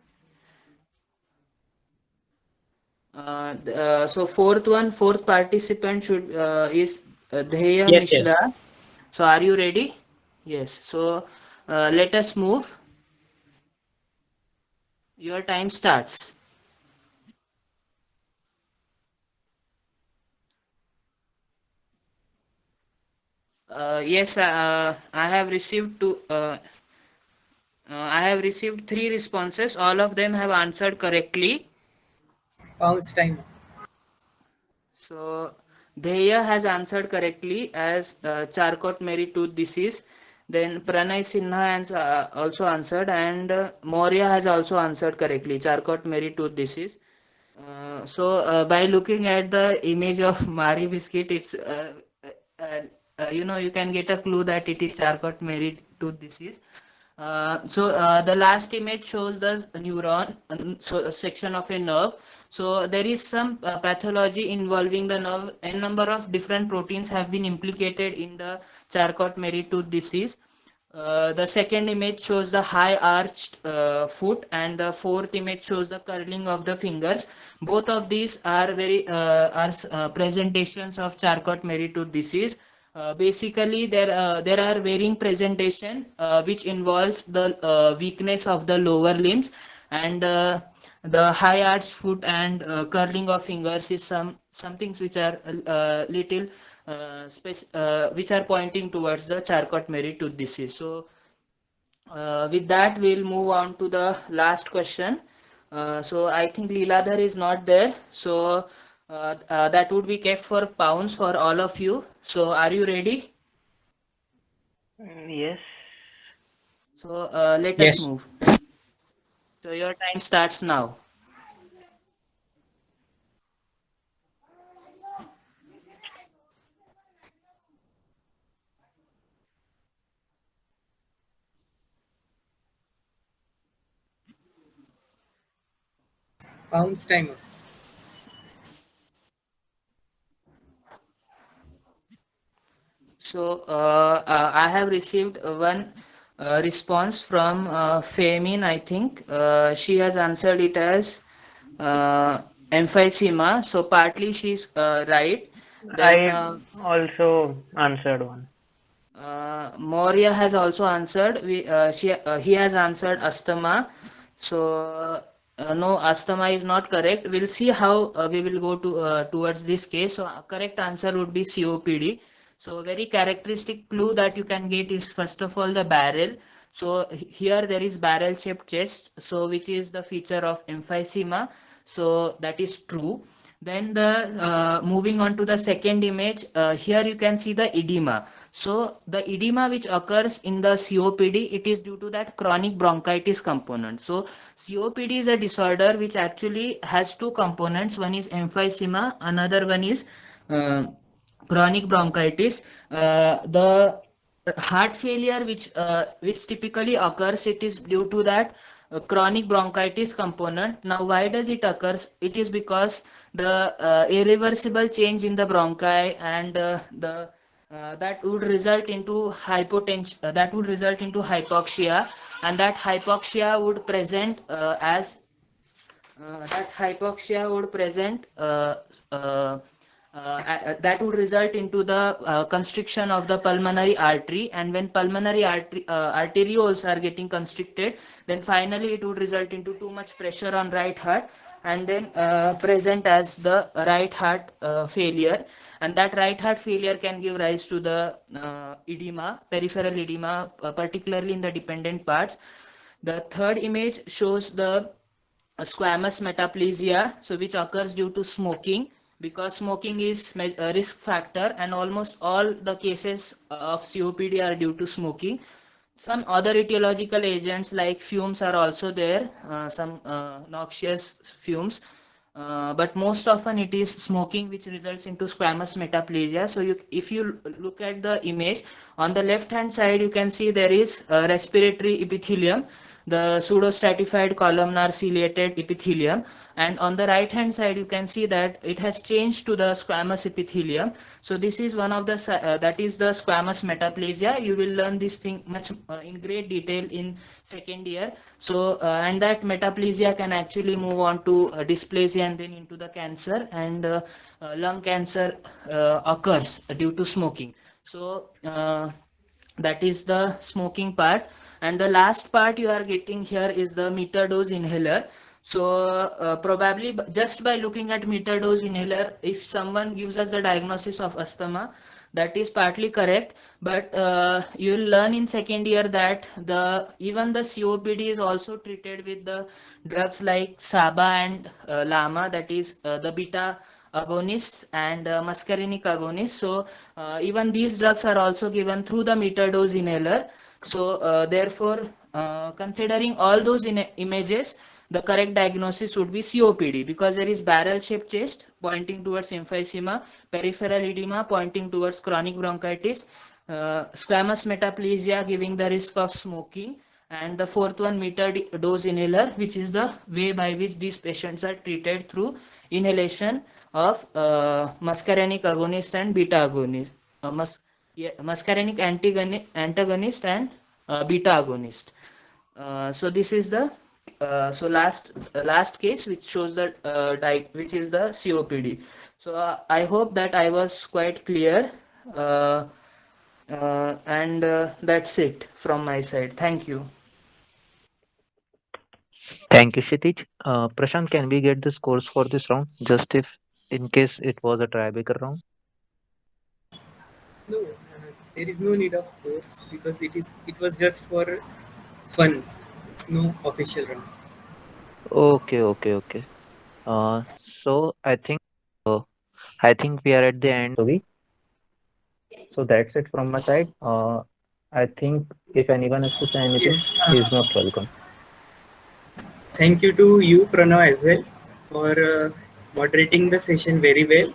So fourth participant is Dheya Mishra. Yes. So are you ready? Yes. So let us move. Your time starts. Yes, I have received I have received 3 responses. All of them have answered correctly. Bounce time. So Dheya has answered correctly as Charcot-Marie tooth disease, Then Pranay Sinha has also answered, and Maurya has also answered correctly. Charcot-Marie tooth disease. By looking at the image of Marie biscuit, it's you can get a clue that it is Charcot-Marie tooth disease. The last image shows the neuron, section of a nerve. So there is some pathology involving the nerve. A number of different proteins have been implicated in the Charcot-Marie tooth disease. The second image shows the high arched foot, and the fourth image shows the curling of the fingers. Both of these are presentations of Charcot-Marie tooth disease. Basically, there are varying presentation which involves the weakness of the lower limbs, and the high arched foot and curling of fingers is some things which are little which are pointing towards the Charcot-Marie tooth disease. So with that, we'll move on to the last question. So I think Leeladhar is not there. So that would be kept for pounds for all of you. So are you ready? Yes. So let Yes. us move. So your time starts now. Pounds timer. So I have received one response from Femin, I think. She has answered it as emphysema. So partly she's right. Then I also answered one. Maurya has also answered. He has answered asthma. So no, asthma is not correct. We'll see how we will go to towards this case. So correct answer would be COPD. So very characteristic clue that you can get is first of all the barrel. So here there is barrel shaped chest. So which is the feature of emphysema. So that is true. Then the moving on to the second image, here you can see the edema. So the edema which occurs in the COPD, it is due to that chronic bronchitis component. So COPD is a disorder which actually has two components. One is emphysema, another one is chronic bronchitis. The heart failure which typically occurs, it is due to that chronic bronchitis component. Now why does it occurs? It is because the irreversible change in the bronchi, and that would result into hypotension, that would result into hypoxia, and that hypoxia would present that would result into the constriction of the pulmonary artery, and when pulmonary arterioles are getting constricted, then finally it would result into too much pressure on right heart, and then present as the right heart failure, and that right heart failure can give rise to the edema, peripheral edema, particularly in the dependent parts. The third image shows the squamous metaplasia, so which occurs due to smoking, because smoking is a risk factor, and almost all the cases of COPD are due to smoking. Some other etiological agents like fumes are also there, some noxious fumes, but most often it is smoking which results into squamous metaplasia. So if you look at the image, on the left hand side you can see there is respiratory epithelium, the pseudostratified columnar ciliated epithelium, and on the right hand side you can see that it has changed to the squamous epithelium. So this is one of the that is the squamous metaplasia. You will learn this thing much in great detail in second year. So and that metaplasia can actually move on to dysplasia and then into the cancer, and lung cancer occurs due to smoking. So that is the smoking part, and the last part you are getting here is the meter dose inhaler. So probably just by looking at meter dose inhaler, if someone gives us the diagnosis of asthma, that is partly correct, but you will learn in second year that even the COPD is also treated with the drugs like SABA and LAMA, that is the beta agonists and muscarinic agonists. So even these drugs are also given through the meter dose inhaler. So therefore, considering all those images, the correct diagnosis would be COPD, because there is barrel-shaped chest pointing towards emphysema, peripheral edema pointing towards chronic bronchitis, squamous metaplesia giving the risk of smoking, and the fourth one, meter dose inhaler, which is the way by which these patients are treated through inhalation of muscarinic agonist and beta agonist, muscarinic antagonist and beta agonist. So this is the last case which shows that which is the COPD. So I hope that I was quite clear, and that's it from my side. Thank you. Thank you, Kshitij. Prashant, can we get the scores for this round, just if in case it was a tiebreaker round? No, there is no need of scores because it was just for fun. It's no official round. Okay. So I think we are at the end of the week. So that's it from my side. I think if anyone has to say anything, Yes, he is most welcome. Thank you to you, Pranav, as well, for moderating the session very well.